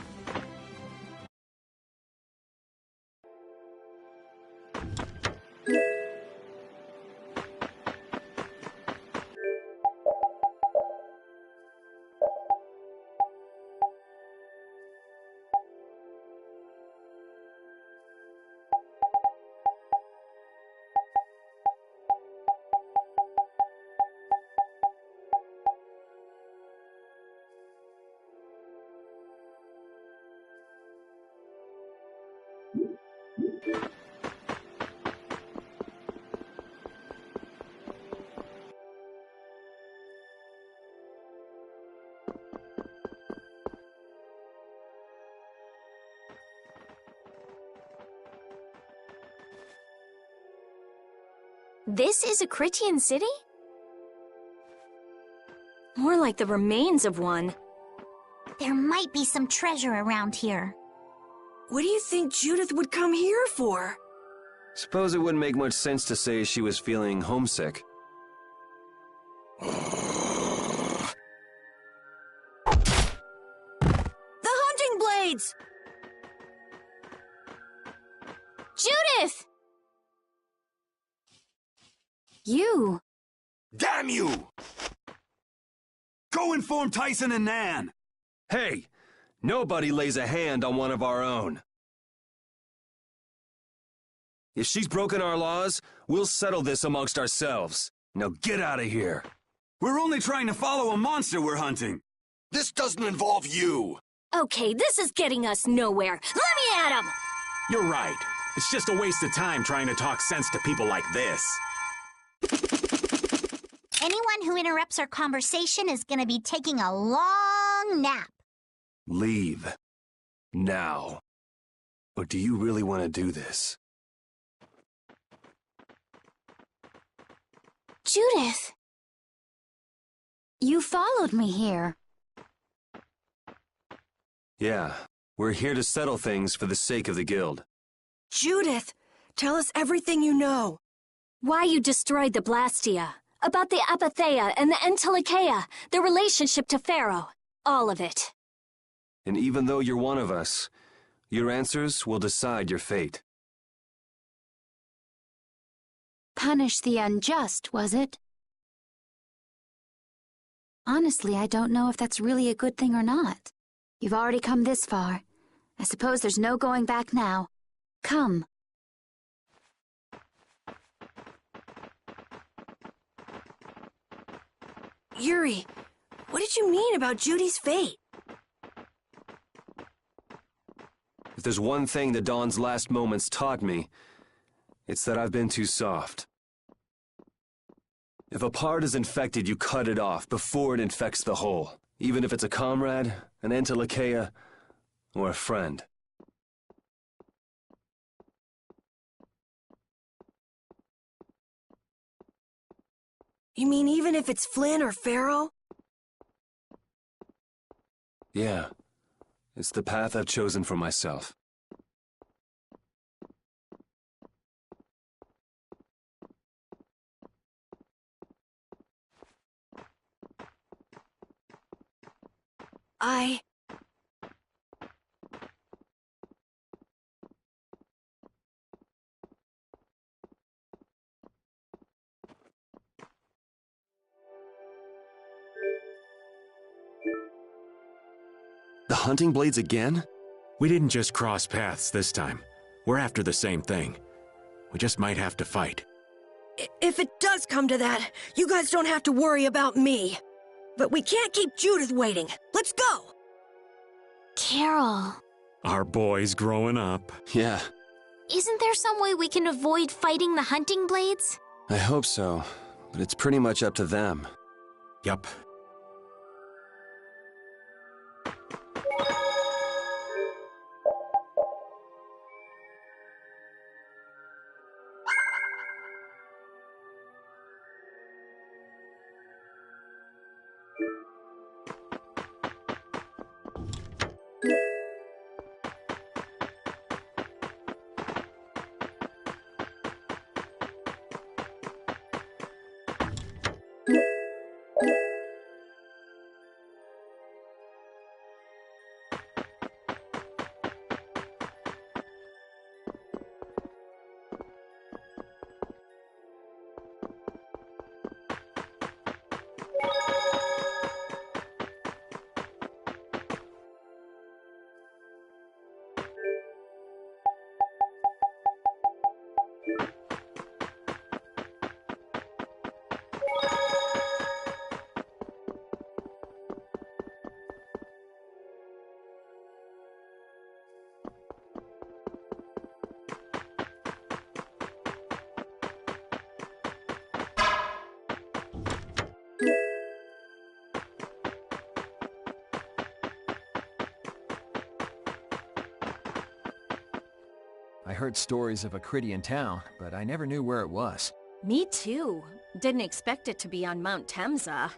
This is a Critian city? More like the remains of one. There might be some treasure around here. What do you think Judith would come here for? Suppose it wouldn't make much sense to say she was feeling homesick. The hunting blades! Judith! You! Damn you! Go inform Tyson and Nan! Hey! Nobody lays a hand on one of our own. If she's broken our laws, we'll settle this amongst ourselves. Now get out of here. We're only trying to follow a monster we're hunting. This doesn't involve you. Okay, this is getting us nowhere. Let me at him! You're right. It's just a waste of time trying to talk sense to people like this. Anyone who interrupts our conversation is gonna be taking a long nap. Leave. Now. Or do you really want to do this? Judith! You followed me here. Yeah, we're here to settle things for the sake of the guild. Judith, tell us everything you know. Why you destroyed the Blastia. About the Apatheia and the Entelikeia. Their relationship to Pharaoh. All of it. And even though you're one of us, your answers will decide your fate. Punish the unjust, was it? Honestly, I don't know if that's really a good thing or not. You've already come this far. I suppose there's no going back now. Come. Yuri, what did you mean about Judy's fate? If there's one thing the Dawn's last moments taught me, it's that I've been too soft. If a part is infected, you cut it off before it infects the whole, even if it's a comrade, an Entelikeia, or a friend. You mean even if it's Flynn or Pharaoh? Yeah, it's the path I've chosen for myself. The hunting blades again? We didn't just cross paths this time. We're after the same thing. We just might have to fight. If it does come to that, you guys don't have to worry about me. But we can't keep Judith waiting. Let's go! Carol. Our boy's growing up. Yeah. Isn't there some way we can avoid fighting the hunting blades? I hope so, but it's pretty much up to them. Yup. I heard stories of a Cridian town, but I never knew where it was. Me too. Didn't expect it to be on Mount Temsa.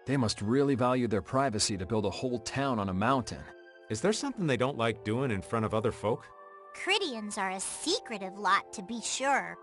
They must really value their privacy to build a whole town on a mountain. Is there something they don't like doing in front of other folk? Cridians are a secretive lot, to be sure.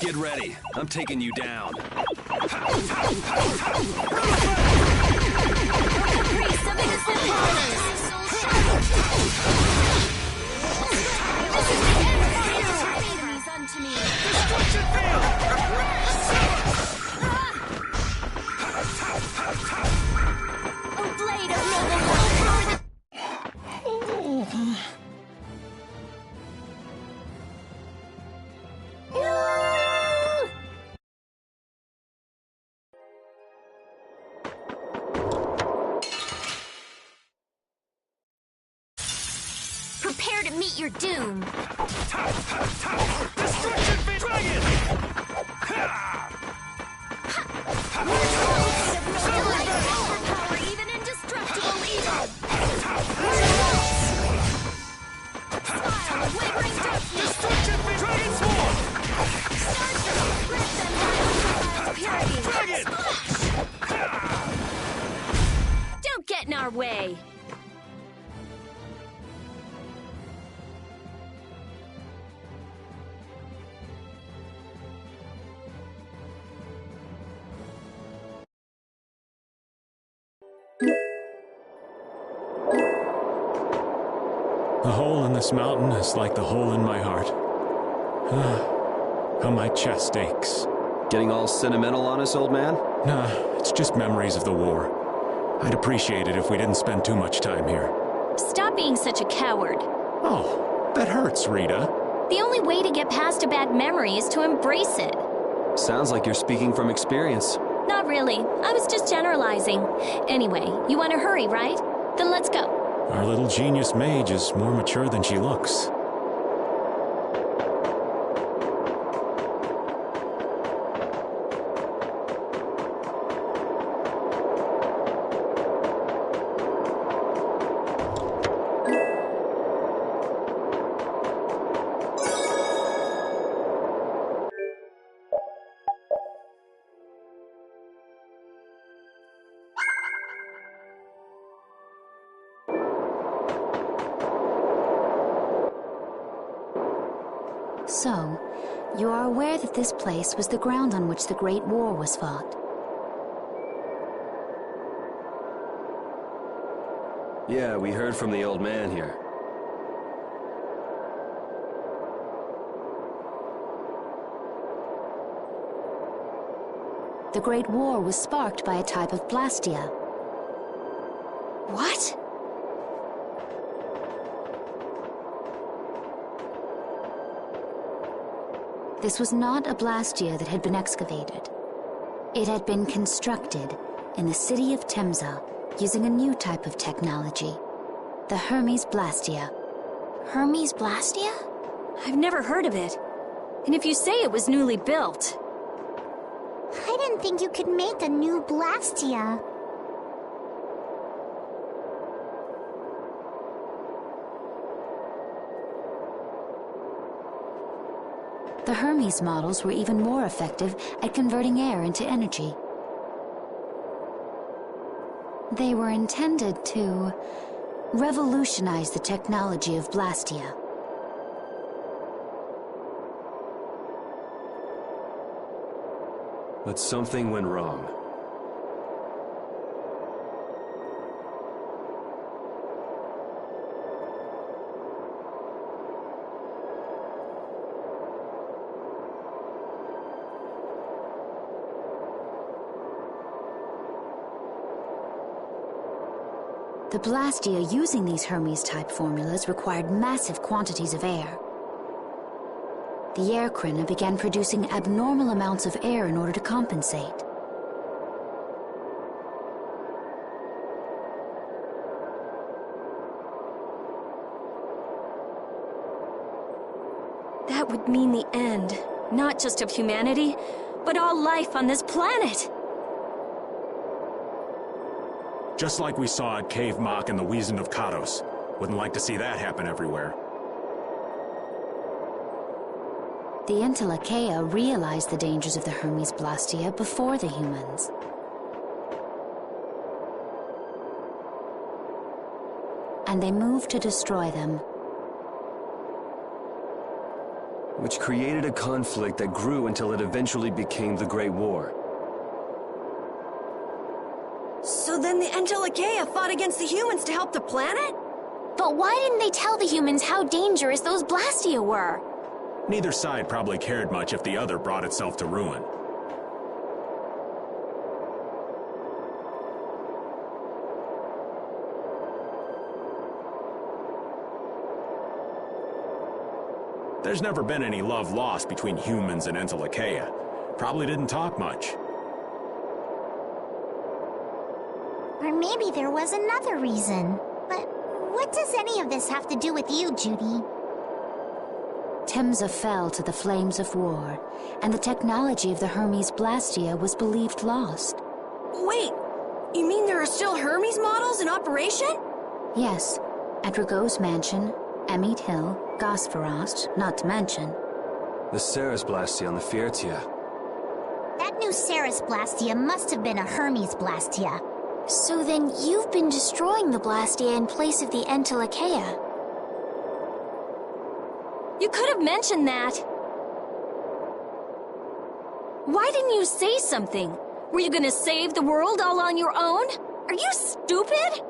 Get ready. I'm taking you down. to meet your doom. Destruction Dragon! Overpower even indestructible evil. Smile, wavering darkness. Destruction Dragon Swarm! Grant them my purity. Dragon! Don't get in our way. The hole in this mountain is like the hole in my heart. How my chest aches. Getting all sentimental on us, old man? Nah, it's just memories of the war. I'd appreciate it if we didn't spend too much time here. Stop being such a coward. Oh, that hurts, Rita. The only way to get past a bad memory is to embrace it. Sounds like you're speaking from experience. Not really. I was just generalizing. Anyway, you want to hurry, right? Then let's go. Our little genius mage is more mature than she looks. So, you are aware that this place was the ground on which the Great War was fought? Yeah, we heard from the old man here. The Great War was sparked by a type of blastia. What? This was not a blastia that had been excavated. It had been constructed in the city of Temza using a new type of technology, the Hermes Blastia. Hermes Blastia? I've never heard of it. And if you say it was newly built... I didn't think you could make a new Blastia. The Hermes models were even more effective at converting air into energy. They were intended to revolutionize the technology of Blastia. But something went wrong. The Blastia using these Hermes-type formulas required massive quantities of air. The air Krina began producing abnormal amounts of air in order to compensate. That would mean the end, not just of humanity, but all life on this planet. Just like we saw at Cave Mach and the Wiesen of Kados. Wouldn't like to see that happen everywhere. The Entelekea realized the dangers of the Hermes Blastia before the humans. And they moved to destroy them. Which created a conflict that grew until it eventually became the Great War. So then the Entelekea fought against the humans to help the planet? But why didn't they tell the humans how dangerous those Blastia were? Neither side probably cared much if the other brought itself to ruin. There's never been any love lost between humans and Entelekea. Probably didn't talk much. Or maybe there was another reason. But What does any of this have to do with you, Judy? Temza fell to the flames of war, and the technology of the Hermes Blastia was believed lost. Wait, you mean there are still Hermes models in operation? Yes, at Rago's mansion, Emmeet Hill, Gosferost, not to mention. The Ceres Blastia on the Fiertia. That new Ceres Blastia must have been a Hermes Blastia. So then you've been destroying the Blastia in place of the Entelekea. You could have mentioned that. Why didn't you say something? Were you gonna save the world all on your own? Are you stupid?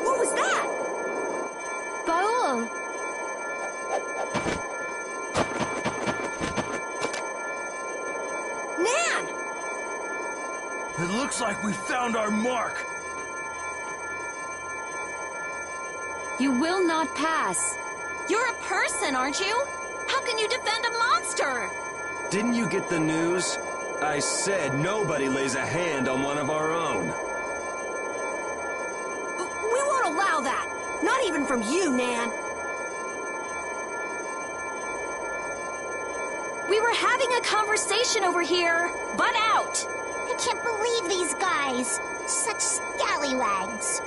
What was that? Baul! Nan! It looks like we found our mark. You will not pass. You're a person, aren't you? How can you defend a monster? Didn't you get the news? I said nobody lays a hand on one of our own. We won't allow that. Not even from you, Nan. We were having a conversation over here. Butt out! I can't believe these guys. Such scallywags.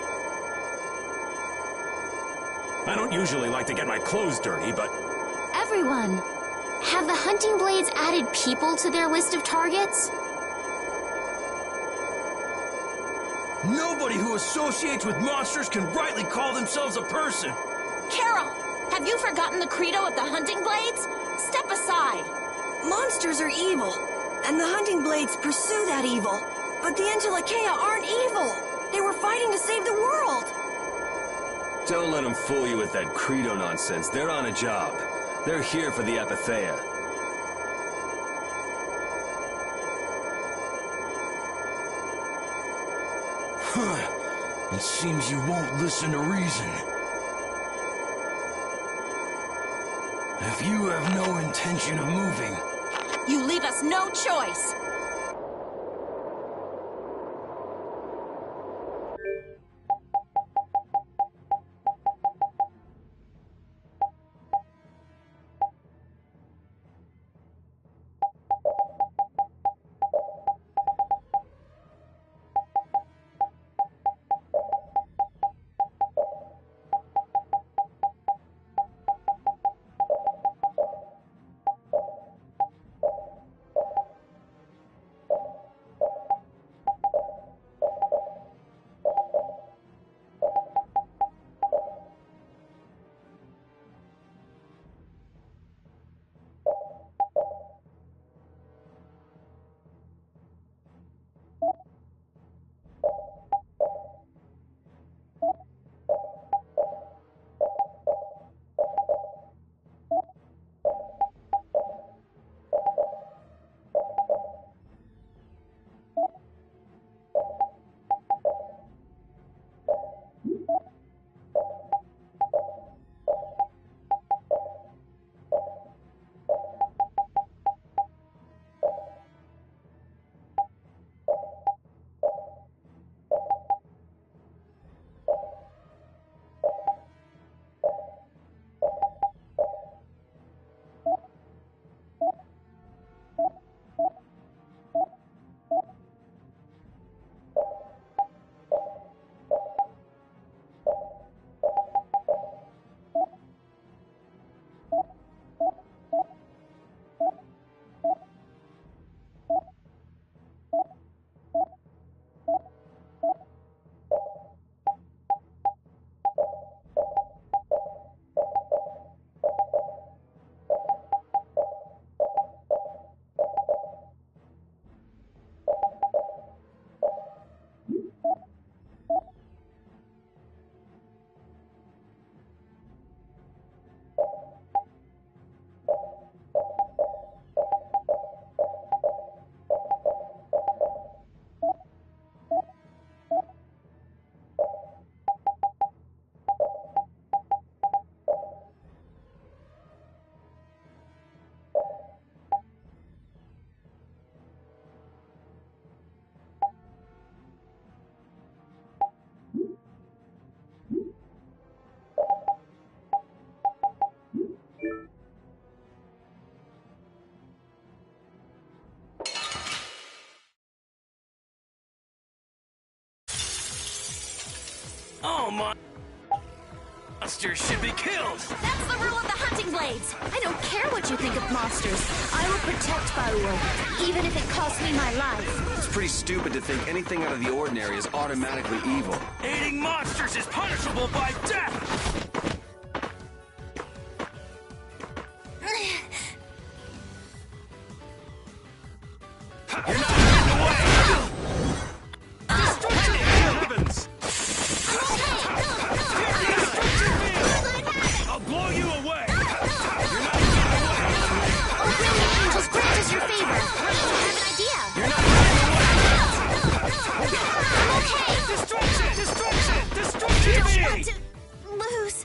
I don't usually like to get my clothes dirty, but... Everyone, have the hunting blades added people to their list of targets? Nobody who associates with monsters can rightly call themselves a person. Carol, have you forgotten the credo of the hunting blades? Step aside. Monsters are evil, and the hunting blades pursue that evil. But the Entelekea aren't evil. They were fighting to save the world. Don't let them fool you with that credo nonsense. They're on a job. They're here for the Apatheia. It seems you won't listen to reason. If you have no intention of moving... You leave us no choice. All monsters should be killed! That's the rule of the hunting blades! I don't care what you think of monsters. I will protect Baul, even if it costs me my life. It's pretty stupid to think anything out of the ordinary is automatically evil. Aiding monsters is punishable by death! You're not getting away! Destruction! Heavens! I'll blow you away! You're not getting away! Oh, really? Angels grant us your favor. I have an idea. You're not getting away! I'm okay. Destruction! Destruction! Destruction! Don't want to lose.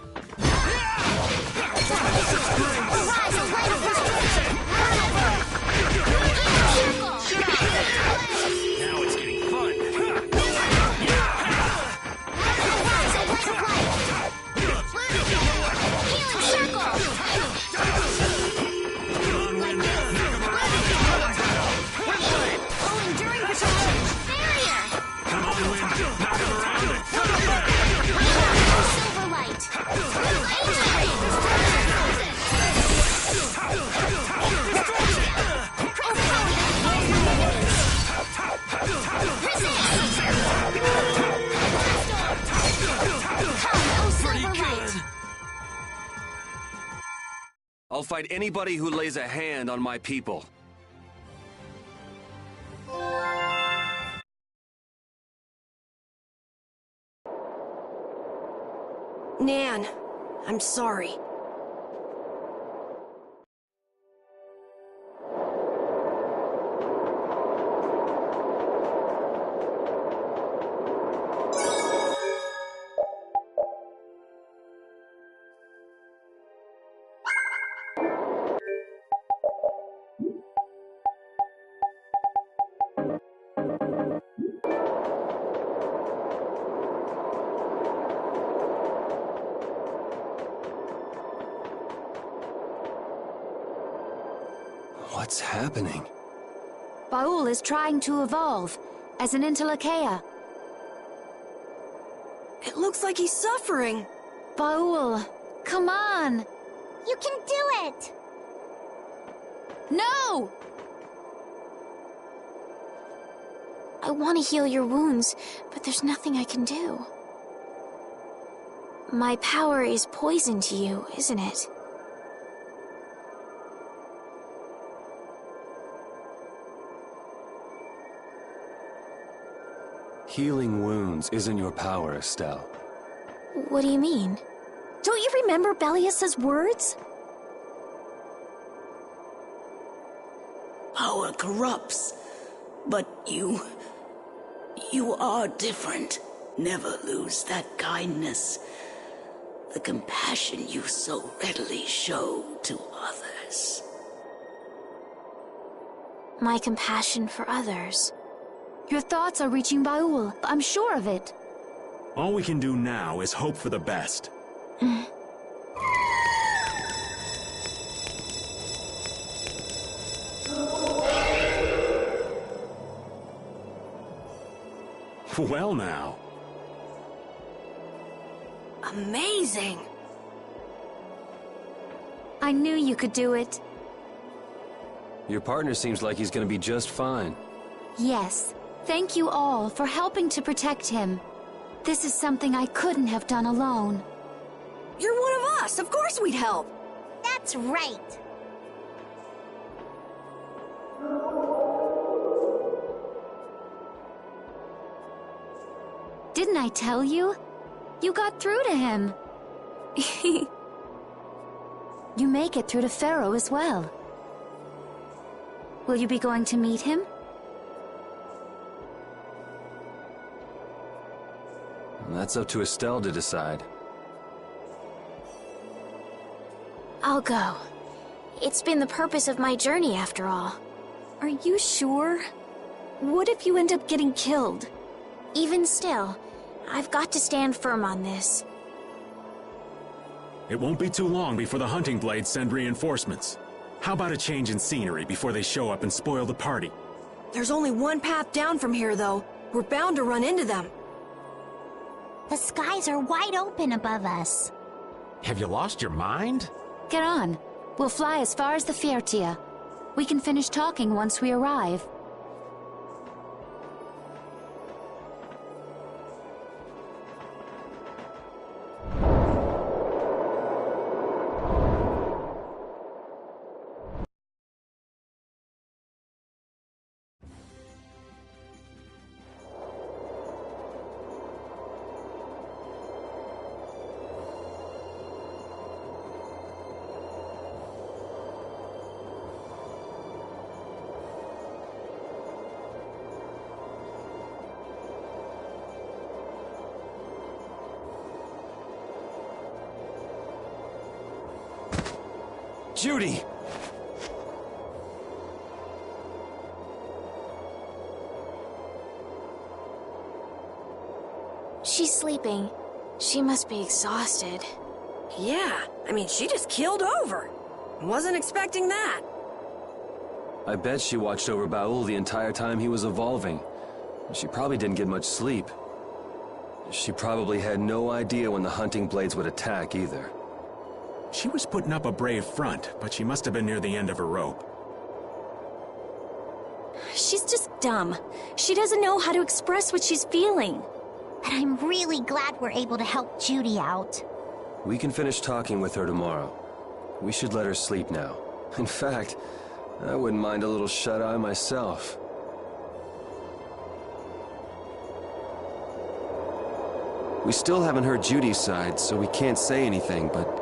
Arise, a light of destruction! Now it's getting fun! Arise, a light of light! Healing circle! Oh, enduring protection! Barrier! Come on, Wind. Knock him around. Silver light! Angel ray! I'll fight anybody who lays a hand on my people. Nan, I'm sorry. What's happening? Baul is trying to evolve as an Entelekea. It looks like he's suffering. Baul, come on! You can do it! No! I want to heal your wounds, but there's nothing I can do. My power is poison to you, isn't it? Healing wounds isn't your power, Estelle. What do you mean? Don't you remember Bellius's words? Power corrupts, but you are different. Never lose that kindness, the compassion you so readily show to others. My compassion for others. Your thoughts are reaching Baul. I'm sure of it. All we can do now is hope for the best. Well now. Amazing! I knew you could do it. Your partner seems like he's gonna be just fine. Yes. Thank you all for helping to protect him. This is something I couldn't have done alone. You're one of us! Of course we'd help! That's right! Didn't I tell you? You got through to him. You make it through to Pharaoh as well. Will you be going to meet him? That's up to Estelle to decide. I'll go. It's been the purpose of my journey, after all. Are you sure? What if you end up getting killed? Even still, I've got to stand firm on this. It won't be too long before the hunting blades send reinforcements. How about a change in scenery before they show up and spoil the party? There's only one path down from here, though. We're bound to run into them. The skies are wide open above us. Have you lost your mind? Get on. We'll fly as far as the Fiertia. We can finish talking once we arrive. Judy! She's sleeping. She must be exhausted. Yeah, I mean, she just keeled over. Wasn't expecting that. I bet she watched over Baul the entire time he was evolving. She probably didn't get much sleep. She probably had no idea when the hunting blades would attack either. She was putting up a brave front, but she must have been near the end of her rope. She's just dumb. She doesn't know how to express what she's feeling. And I'm really glad we're able to help Judy out. We can finish talking with her tomorrow. We should let her sleep now. In fact, I wouldn't mind a little shut-eye myself. We still haven't heard Judy's side, so we can't say anything, but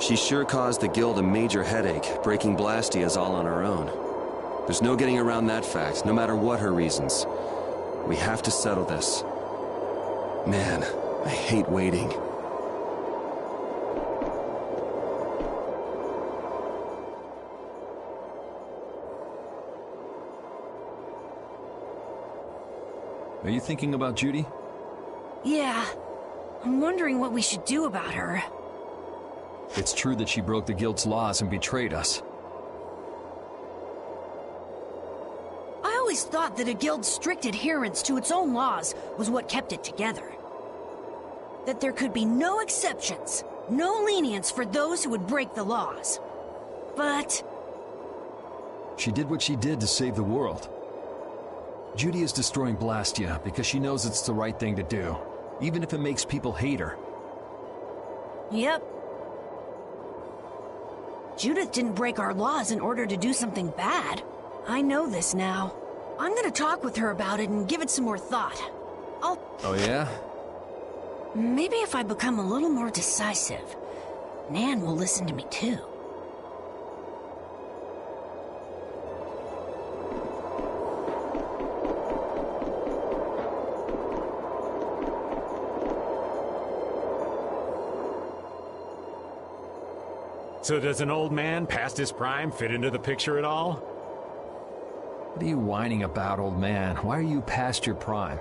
she sure caused the guild a major headache, breaking Blastias all on her own. There's no getting around that fact, no matter what her reasons. We have to settle this. Man, I hate waiting. Are you thinking about Judy? Yeah. I'm wondering what we should do about her. It's true that she broke the guild's laws and betrayed us. I always thought that a guild's strict adherence to its own laws was what kept it together. That there could be no exceptions, no lenience for those who would break the laws. But she did what she did to save the world. Judy is destroying Blastia because she knows it's the right thing to do, even if it makes people hate her. Yep. Judith didn't break our laws in order to do something bad. I know this now. I'm gonna talk with her about it and give it some more thought. Oh yeah? Maybe if I become a little more decisive, Nan will listen to me too. So does an old man past his prime fit into the picture at all? What are you whining about, old man? Why are you past your prime?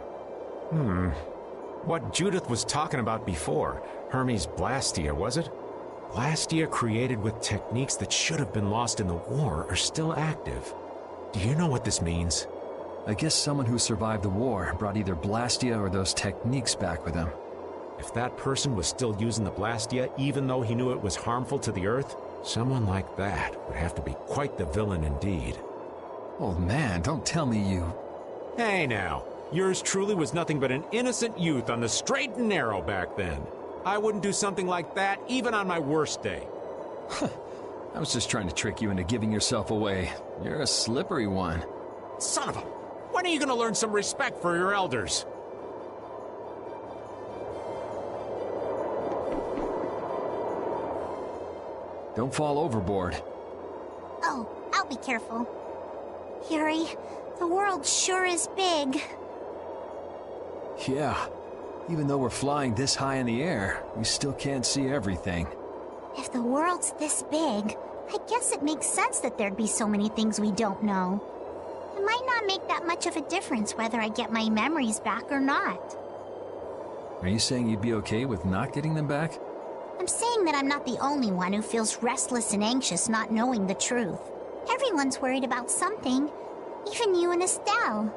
What Judith was talking about before, Hermes Blastia, was it? Blastia created with techniques that should have been lost in the war are still active. Do you know what this means? I guess someone who survived the war brought either Blastia or those techniques back with him. If that person was still using the Blastia, even though he knew it was harmful to the Earth, someone like that would have to be quite the villain indeed. Old man, don't tell me you... Hey now, yours truly was nothing but an innocent youth on the straight and narrow back then. I wouldn't do something like that even on my worst day. I was just trying to trick you into giving yourself away. You're a slippery one. Son of a... When are you gonna learn some respect for your elders? Don't fall overboard. Oh, I'll be careful. Yuri, the world sure is big. Yeah. Even though we're flying this high in the air, we still can't see everything. If the world's this big, I guess it makes sense that there'd be so many things we don't know. It might not make that much of a difference whether I get my memories back or not. Are you saying you'd be okay with not getting them back? I'm saying that I'm not the only one who feels restless and anxious not knowing the truth. Everyone's worried about something, even you and Estelle.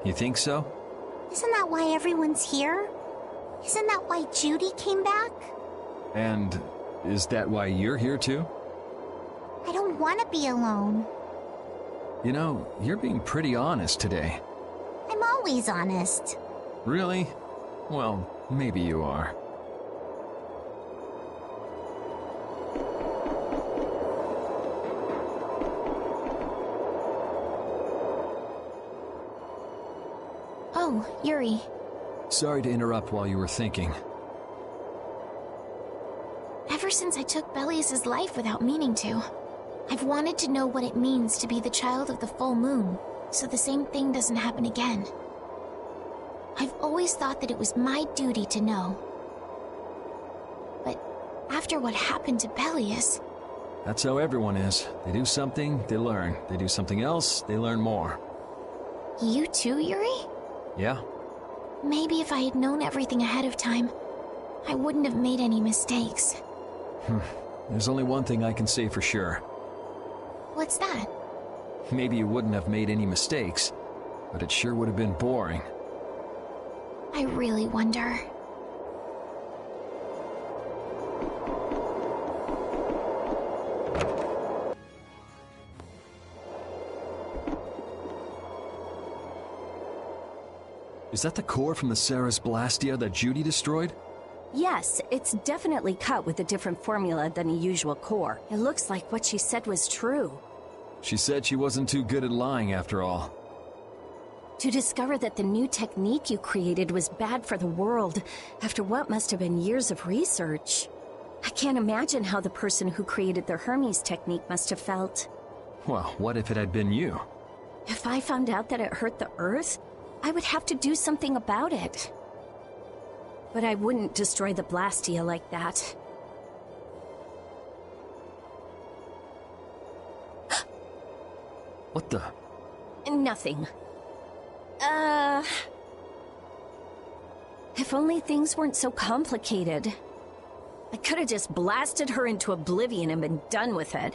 You think so? Isn't that why everyone's here? Isn't that why Judy came back? And is that why you're here too? I don't want to be alone. You know, you're being pretty honest today. I'm always honest. Really? Well, maybe you are. Oh, Yuri. Sorry to interrupt while you were thinking. Ever since I took Belius's life without meaning to, I've wanted to know what it means to be the child of the full moon, so the same thing doesn't happen again. I've always thought that it was my duty to know. But after what happened to Belius... That's how everyone is. They do something, they learn. They do something else, they learn more. You too, Yuri? Yeah. Maybe if I had known everything ahead of time, I wouldn't have made any mistakes. There's only one thing I can say for sure. What's that? Maybe you wouldn't have made any mistakes, but it sure would have been boring. I really wonder. Is that the core from the Ceres Blastia that Judy destroyed? Yes, it's definitely cut with a different formula than a usual core. It looks like what she said was true. She said she wasn't too good at lying after all. To discover that the new technique you created was bad for the world, after what must have been years of research. I can't imagine how the person who created the Hermes technique must have felt. Well, what if it had been you? If I found out that it hurt the Earth, I would have to do something about it. But I wouldn't destroy the Blastia like that. What the? Nothing. If only things weren't so complicated. I could have just blasted her into oblivion and been done with it.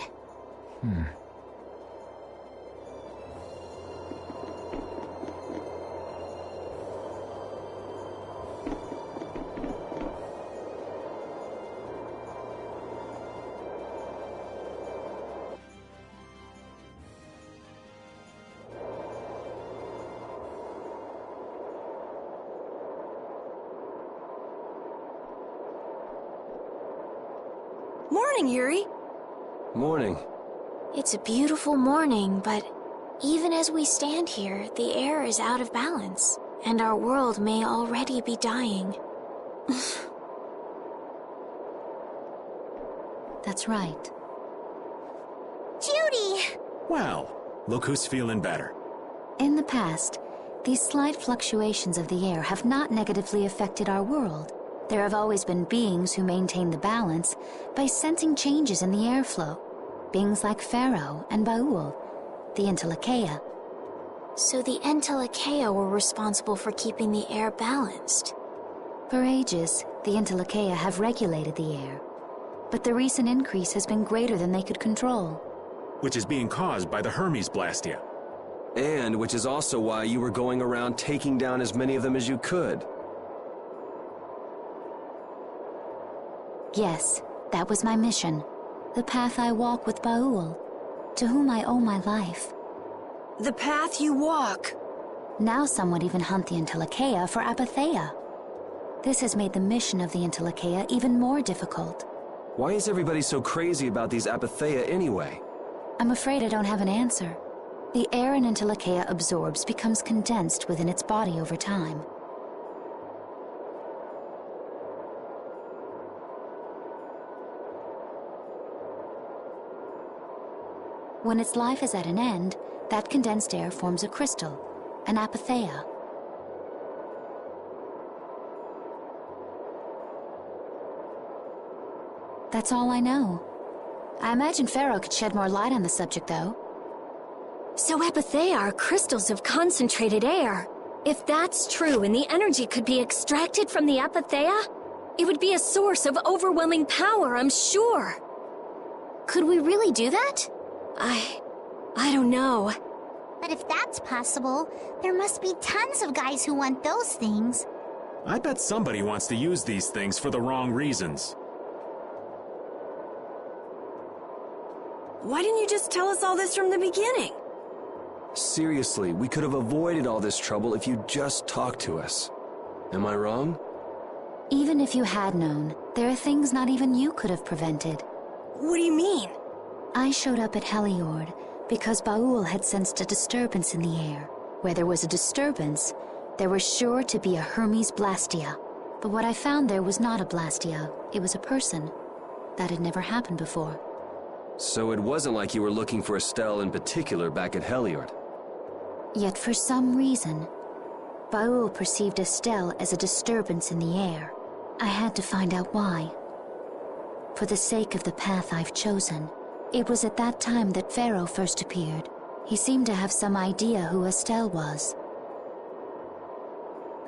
Morning, Yuri. Morning. It's a beautiful morning, but even as we stand here, the air is out of balance, and our world may already be dying. That's right. Judy! Well, look who's feeling better. In the past, these slight fluctuations of the air have not negatively affected our world. There have always been beings who maintain the balance by sensing changes in the airflow. Beings like Pharaoh and Baul, the Entelekea. So the Entelekea were responsible for keeping the air balanced. For ages, the Entelekea have regulated the air. But the recent increase has been greater than they could control. Which is being caused by the Hermes Blastia. And which is also why you were going around taking down as many of them as you could. Yes, that was my mission. The path I walk with Baul, to whom I owe my life. The path you walk. Now some would even hunt the Entelekea for Apatheia. This has made the mission of the Entelekea even more difficult. Why is everybody so crazy about these Apatheia anyway? I'm afraid I don't have an answer. The air an Entelekea absorbs becomes condensed within its body over time. When its life is at an end, that condensed air forms a crystal, an Apatheia. That's all I know. I imagine Pharaoh could shed more light on the subject, though. So Apatheia are crystals of concentrated air. If that's true and the energy could be extracted from the Apatheia, it would be a source of overwhelming power, I'm sure. Could we really do that? I don't know. But if that's possible, there must be tons of guys who want those things. I bet somebody wants to use these things for the wrong reasons. Why didn't you just tell us all this from the beginning? Seriously, we could have avoided all this trouble if you'd just talked to us. Am I wrong? Even if you had known, there are things not even you could have prevented. What do you mean? I showed up at Heliord because Baul had sensed a disturbance in the air. Where there was a disturbance, there was sure to be a Hermes Blastia. But what I found there was not a Blastia, it was a person. That had never happened before. So it wasn't like you were looking for Estelle in particular back at Heliord. Yet for some reason, Baul perceived Estelle as a disturbance in the air. I had to find out why. For the sake of the path I've chosen, it was at that time that Pharaoh first appeared. He seemed to have some idea who Estelle was.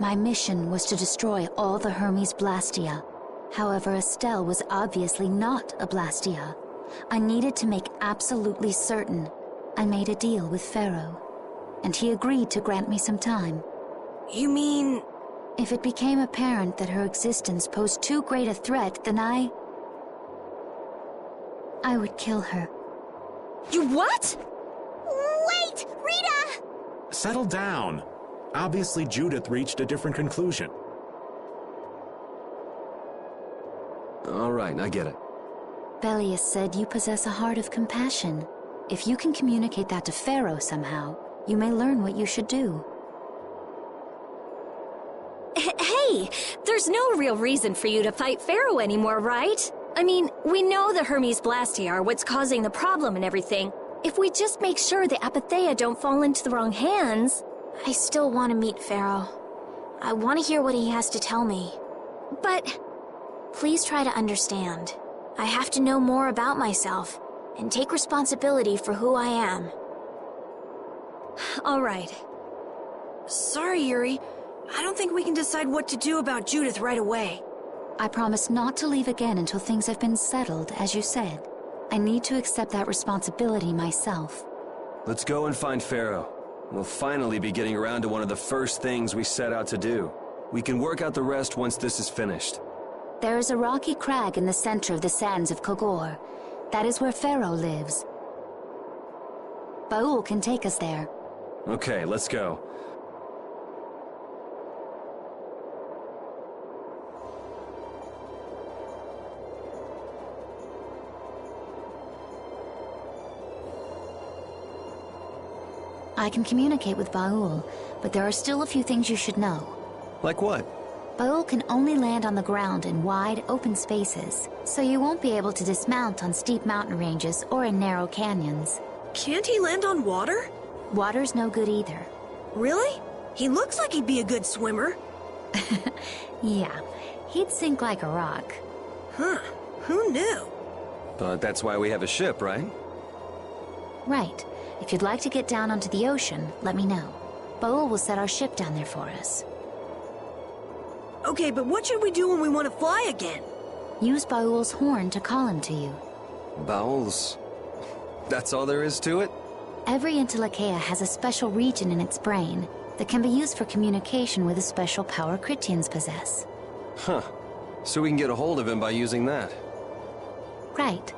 My mission was to destroy all the Hermes Blastia. However, Estelle was obviously not a Blastia. I needed to make absolutely certain. I made a deal with Pharaoh, and he agreed to grant me some time. You mean... If it became apparent that her existence posed too great a threat, then I would kill her. You what? Wait! Rita! Settle down. Obviously, Judith reached a different conclusion. All right, I get it. Belius said you possess a heart of compassion. If you can communicate that to Pharaoh somehow, you may learn what you should do. Hey, there's no real reason for you to fight Pharaoh anymore, right? I mean, we know the Hermes Blastia are what's causing the problem and everything. If we just make sure the Apatheia don't fall into the wrong hands... I still want to meet Pharaoh. I want to hear what he has to tell me. But... Please try to understand. I have to know more about myself, and take responsibility for who I am. All right. Sorry, Yuri. I don't think we can decide what to do about Judith right away. I promise not to leave again until things have been settled, as you said. I need to accept that responsibility myself. Let's go and find Pharaoh. We'll finally be getting around to one of the first things we set out to do. We can work out the rest once this is finished. There is a rocky crag in the center of the sands of Kogor. That is where Pharaoh lives. Baul can take us there. Okay, let's go. I can communicate with Baul, but there are still a few things you should know. Like what? Baul can only land on the ground in wide, open spaces, so you won't be able to dismount on steep mountain ranges or in narrow canyons. Can't he land on water? Water's no good either. Really? He looks like he'd be a good swimmer. Yeah, he'd sink like a rock. Huh, who knew? But that's why we have a ship, right? Right. If you'd like to get down onto the ocean, let me know. Baul will set our ship down there for us. Okay, but what should we do when we want to fly again? Use Baul's horn to call him to you. Baul's? That's all there is to it? Every Entelekea has a special region in its brain that can be used for communication with a special power Critians possess. Huh. So we can get a hold of him by using that. Right.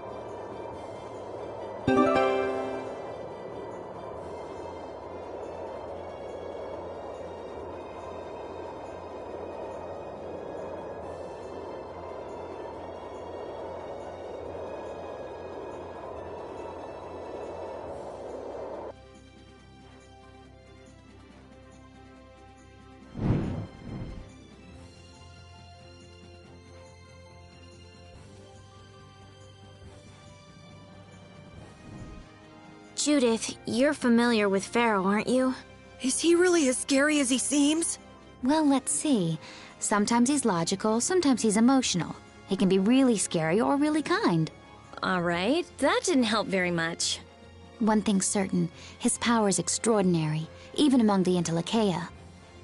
Judith, you're familiar with Pharaoh, aren't you? Is he really as scary as he seems? Well, let's see. Sometimes he's logical, sometimes he's emotional. He can be really scary or really kind. All right, that didn't help very much. One thing's certain, his power is extraordinary, even among the Entelekea.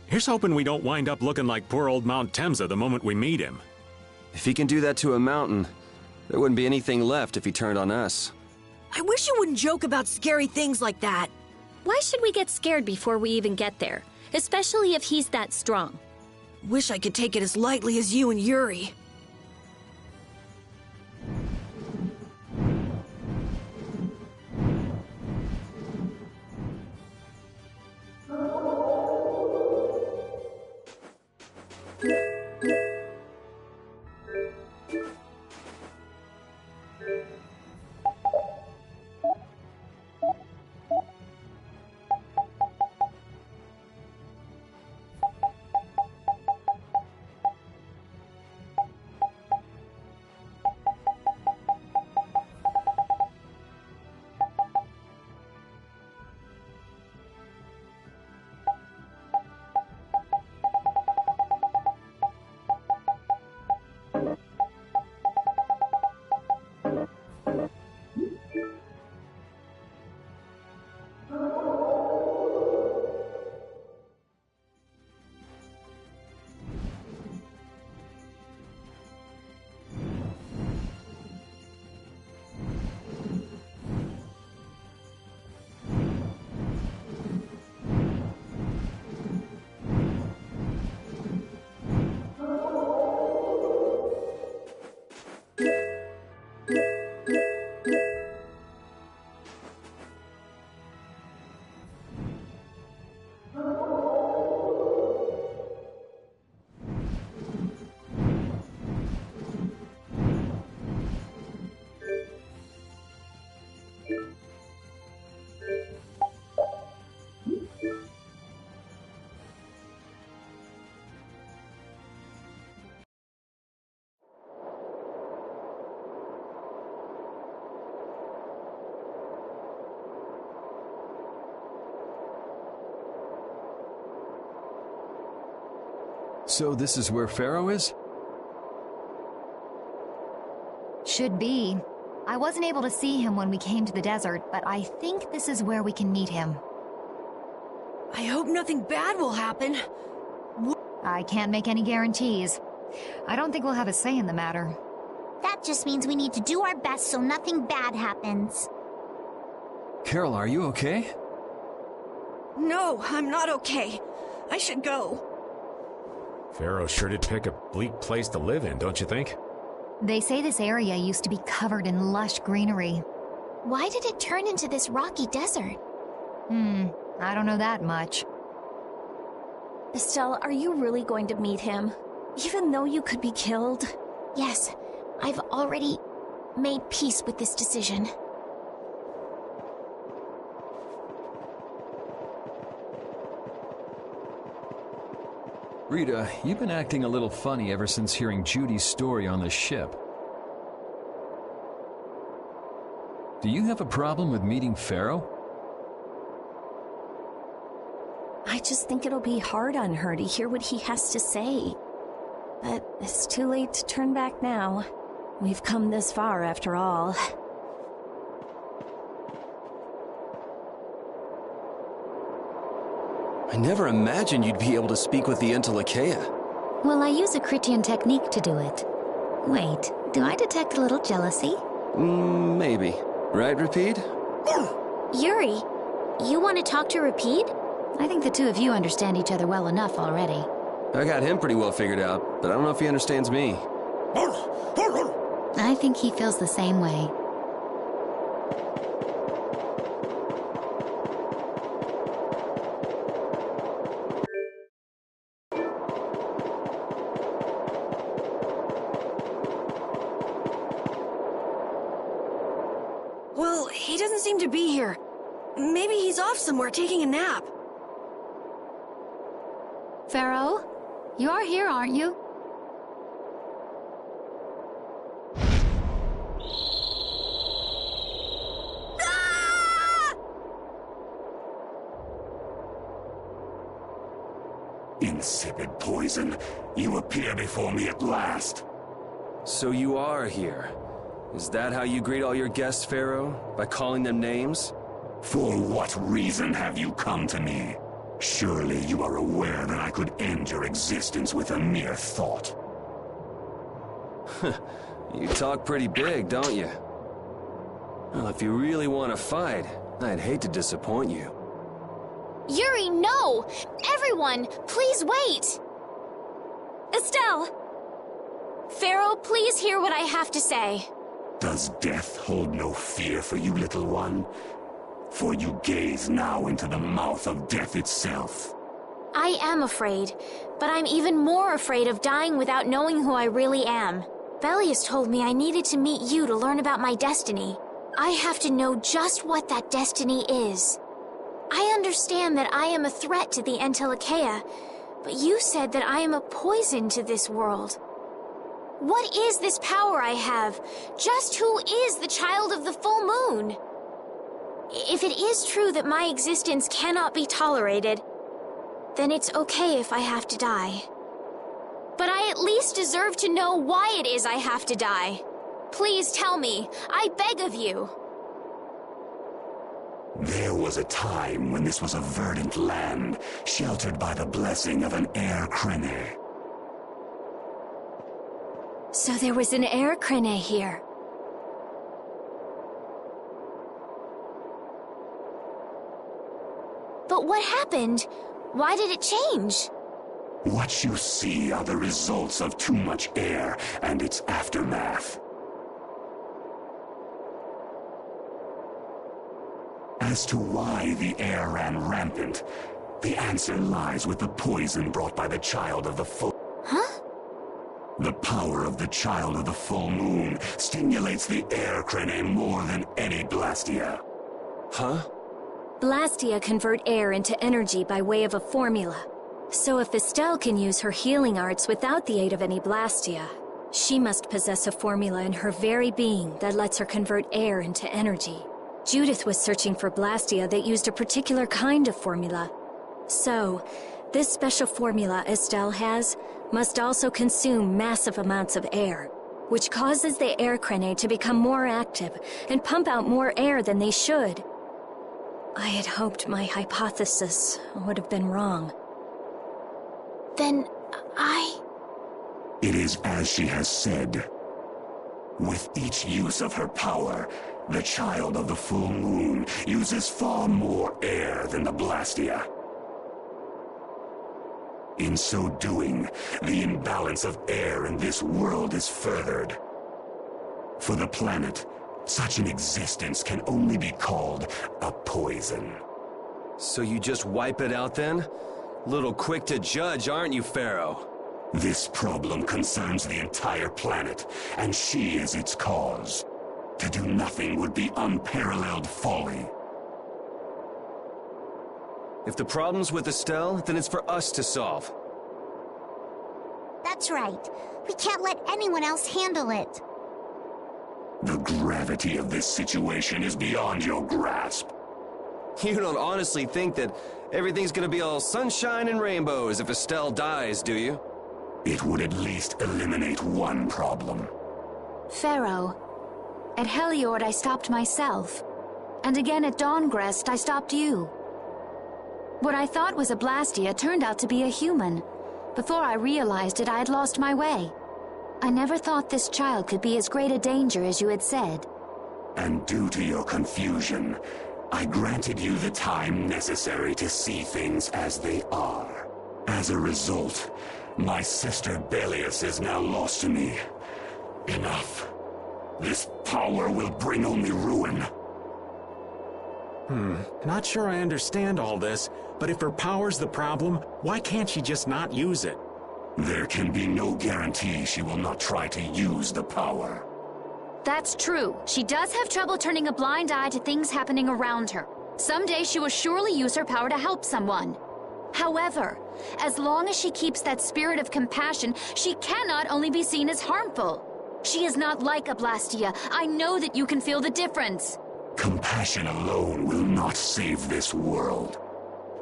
Here's hoping we don't wind up looking like poor old Mount Temsa the moment we meet him. If he can do that to a mountain, there wouldn't be anything left if he turned on us. I wish you wouldn't joke about scary things like that. Why should we get scared before we even get there? Especially if he's that strong. Wish I could take it as lightly as you and Yuri. So this is where Pharaoh is? Should be. I wasn't able to see him when we came to the desert, but I think this is where we can meet him. I hope nothing bad will happen. I can't make any guarantees. I don't think we'll have a say in the matter. That just means we need to do our best so nothing bad happens. Carol, are you okay? No, I'm not okay. I should go. Pharaoh sure did pick a bleak place to live in, don't you think? They say this area used to be covered in lush greenery. Why did it turn into this rocky desert? I don't know that much. Estelle, are you really going to meet him? Even though you could be killed? Yes, I've already made peace with this decision. Rita, you've been acting a little funny ever since hearing Judy's story on the ship. Do you have a problem with meeting Pharaoh? I just think it'll be hard on her to hear what he has to say. But it's too late to turn back now. We've come this far after all. I never imagined you'd be able to speak with the Entelekea. Well, I use a Critian technique to do it. Wait, do I detect a little jealousy? Maybe. Right, Rapide? Yuri, you want to talk to Rapide? I think the two of you understand each other well enough already. I got him pretty well figured out, but I don't know if he understands me. I think he feels the same way. Well, he doesn't seem to be here. Maybe he's off somewhere taking a nap. Pharaoh, you are here, aren't you? Insipid poison, you appear before me at last. So you are here. Is that how you greet all your guests, Pharaoh? By calling them names? For what reason have you come to me? Surely you are aware that I could end your existence with a mere thought. You talk pretty big, don't you? Well, if you really want to fight, I'd hate to disappoint you. Yuri, no! Everyone, please wait! Estelle! Pharaoh, please hear what I have to say. Does death hold no fear for you, little one? For you gaze now into the mouth of death itself. I am afraid, but I'm even more afraid of dying without knowing who I really am. Belius told me I needed to meet you to learn about my destiny. I have to know just what that destiny is. I understand that I am a threat to the Entelikeia, but you said that I am a poison to this world. What is this power I have? Just who is the child of the full moon? If it is true that my existence cannot be tolerated, then it's okay if I have to die. But I at least deserve to know why it is I have to die. Please tell me, I beg of you. There was a time when this was a verdant land, sheltered by the blessing of an air crene. So there was an air crene here. But what happened? Why did it change? What you see are the results of too much air and its aftermath. As to why the air ran rampant, the answer lies with the poison brought by the child of the full... Huh? The power of the child of the full moon stimulates the air crene more than any Blastia. Huh? Blastia convert air into energy by way of a formula. So if Estelle can use her healing arts without the aid of any Blastia, she must possess a formula in her very being that lets her convert air into energy. Judith was searching for Blastia that used a particular kind of formula. So, this special formula Estelle has must also consume massive amounts of air, which causes the air crene to become more active and pump out more air than they should. I had hoped my hypothesis would have been wrong. Then It is as she has said. With each use of her power, the child of the full moon uses far more air than the Blastia. In so doing, the imbalance of air in this world is furthered. For the planet, such an existence can only be called a poison. So you just wipe it out then? Little quick to judge, aren't you, Pharaoh? This problem concerns the entire planet, and she is its cause. To do nothing would be unparalleled folly. If the problem's with Estelle, then it's for us to solve. That's right. We can't let anyone else handle it. The gravity of this situation is beyond your grasp. You don't honestly think that everything's gonna be all sunshine and rainbows if Estelle dies, do you? It would at least eliminate one problem. Pharaoh, at Heliord I stopped myself. And again at Dawngrest I stopped you. What I thought was a Blastia turned out to be a human. Before I realized it, I had lost my way. I never thought this child could be as great a danger as you had said. And due to your confusion, I granted you the time necessary to see things as they are. As a result, my sister Belius is now lost to me. Enough. This power will bring only ruin. Not sure I understand all this, but if her power's the problem, why can't she just not use it? There can be no guarantee she will not try to use the power. That's true. She does have trouble turning a blind eye to things happening around her. Someday she will surely use her power to help someone. However, as long as she keeps that spirit of compassion, she cannot only be seen as harmful. She is not like a Blastia. I know that you can feel the difference. Compassion alone will not save this world.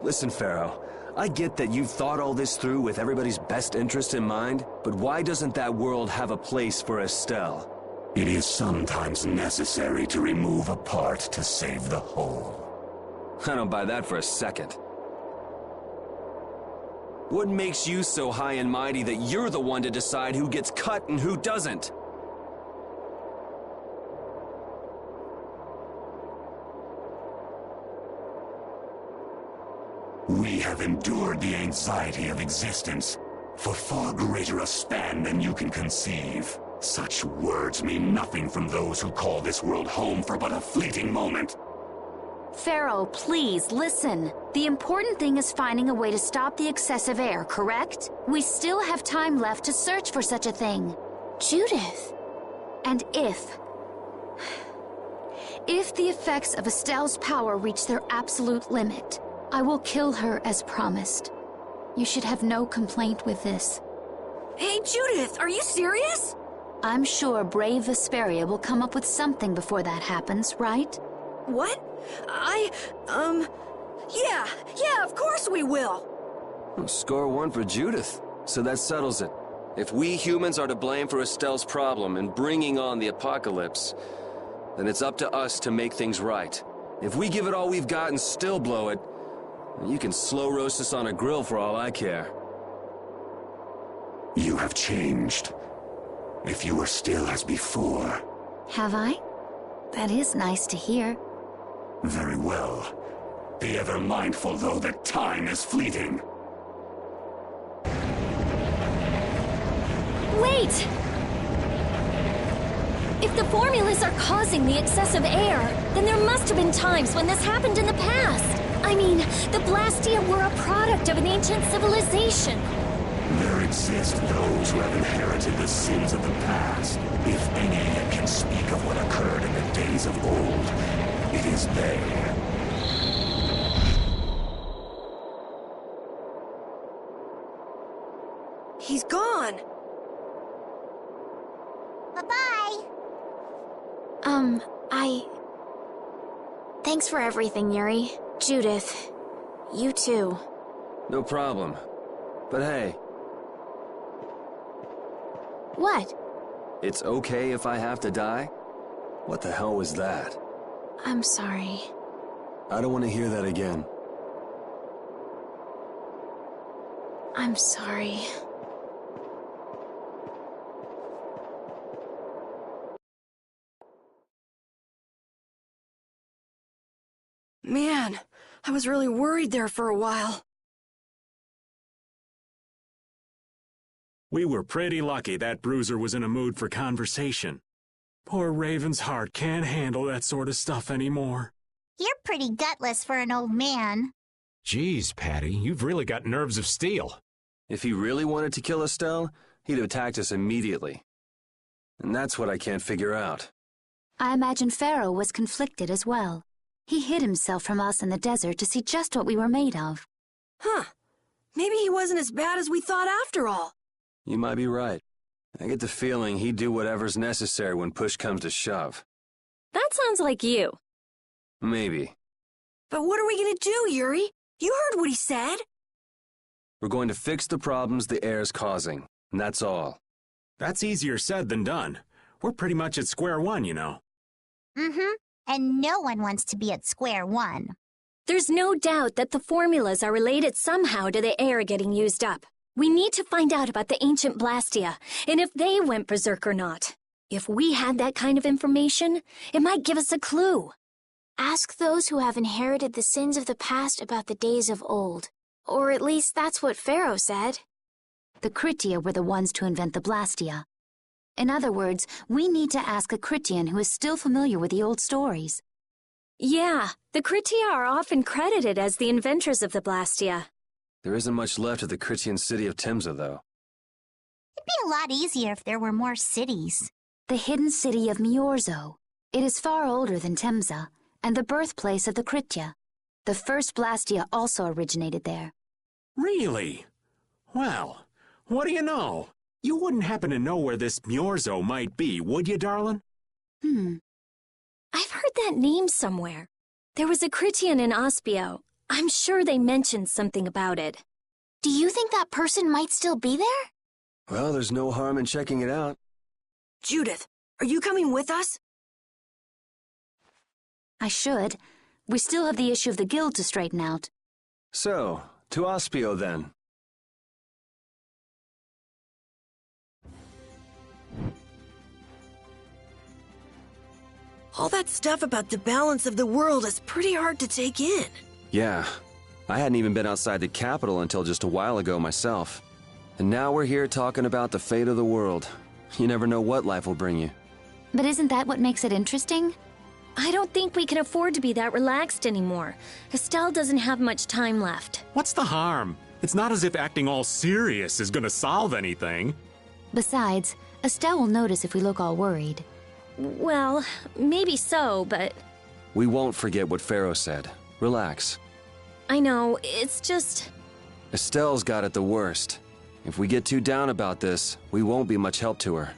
Listen, Pharaoh, I get that you've thought all this through with everybody's best interest in mind, but why doesn't that world have a place for Estelle? It is sometimes necessary to remove a part to save the whole. I don't buy that for a second. What makes you so high and mighty that you're the one to decide who gets cut and who doesn't? We have endured the anxiety of existence, For far greater a span than you can conceive. Such words mean nothing from those who call this world home for but a fleeting moment. Pharaoh, please, listen. The important thing is finding a way to stop the excessive air, correct? We still have time left to search for such a thing. Judith. And if the effects of Estelle's power reach their absolute limit, I will kill her as promised. You should have no complaint with this. Hey, Judith, are you serious? I'm sure brave Vesperia will come up with something before that happens, right? What? Yeah, of course we will. Well, score 1 for Judith. So that settles it. If we humans are to blame for Estelle's problem in bringing on the apocalypse, then it's up to us to make things right. If we give it all we've got and still blow it, you can slow roast us on a grill for all I care. You have changed. If you were still as before. Have I? That is nice to hear. Very well. Be ever mindful, though, that time is fleeting. Wait! If the formulas are causing the excessive air, then there must have been times when this happened in the past. I mean, the Blastia were a product of an ancient civilization. There exist those who have inherited the sins of the past. If any yet can speak of what occurred in the days of old, it is they. He's gone. Bye-bye. Thanks for everything, Yuri. Judith, you too. No problem. But hey. What? It's okay if I have to die? What the hell was that? I'm sorry. I don't want to hear that again. I'm sorry. Man, I was really worried there for a while. We were pretty lucky that bruiser was in a mood for conversation. Poor Raven's heart can't handle that sort of stuff anymore. You're pretty gutless for an old man. Geez, Patty, you've really got nerves of steel. If he really wanted to kill Estelle, he'd have attacked us immediately. And that's what I can't figure out. I imagine Pharaoh was conflicted as well. He hid himself from us in the desert to see just what we were made of. Huh. Maybe he wasn't as bad as we thought after all. You might be right. I get the feeling he'd do whatever's necessary when push comes to shove. That sounds like you. Maybe. But what are we gonna do, Yuri? You heard what he said. We're going to fix the problems the air's causing, and that's all. That's easier said than done. We're pretty much at square one, you know. Mm-hmm. And no one wants to be at square one. There's no doubt that the formulas are related somehow to the air getting used up. We need to find out about the ancient Blastia, and if they went berserk or not. If we had that kind of information, it might give us a clue. Ask those who have inherited the sins of the past about the days of old. Or at least that's what Pharaoh said. The Critia were the ones to invent the Blastia. In other words, we need to ask a Critian who is still familiar with the old stories. Yeah, the Critia are often credited as the inventors of the Blastia. There isn't much left of the Critian city of Temza, though. It'd be a lot easier if there were more cities. The hidden city of Miorzo. It is far older than Temza, and the birthplace of the Critia. The first Blastia also originated there. Really? Well, what do you know? You wouldn't happen to know where this Miorzo might be, would you, darling? I've heard that name somewhere. There was a Critian in Ospio. I'm sure they mentioned something about it. Do you think that person might still be there? Well, there's no harm in checking it out. Judith, are you coming with us? I should. We still have the issue of the guild to straighten out. So, to Ospio then. All that stuff about the balance of the world is pretty hard to take in. Yeah. I hadn't even been outside the capital until just a while ago myself. And now we're here talking about the fate of the world. You never know what life will bring you. But isn't that what makes it interesting? I don't think we can afford to be that relaxed anymore. Estelle doesn't have much time left. What's the harm? It's not as if acting all serious is gonna solve anything. Besides, Estelle will notice if we look all worried. Well, maybe so, but... We won't forget what Pharaoh said. Relax. I know, it's just... Estelle's got it the worst. If we get too down about this, we won't be much help to her.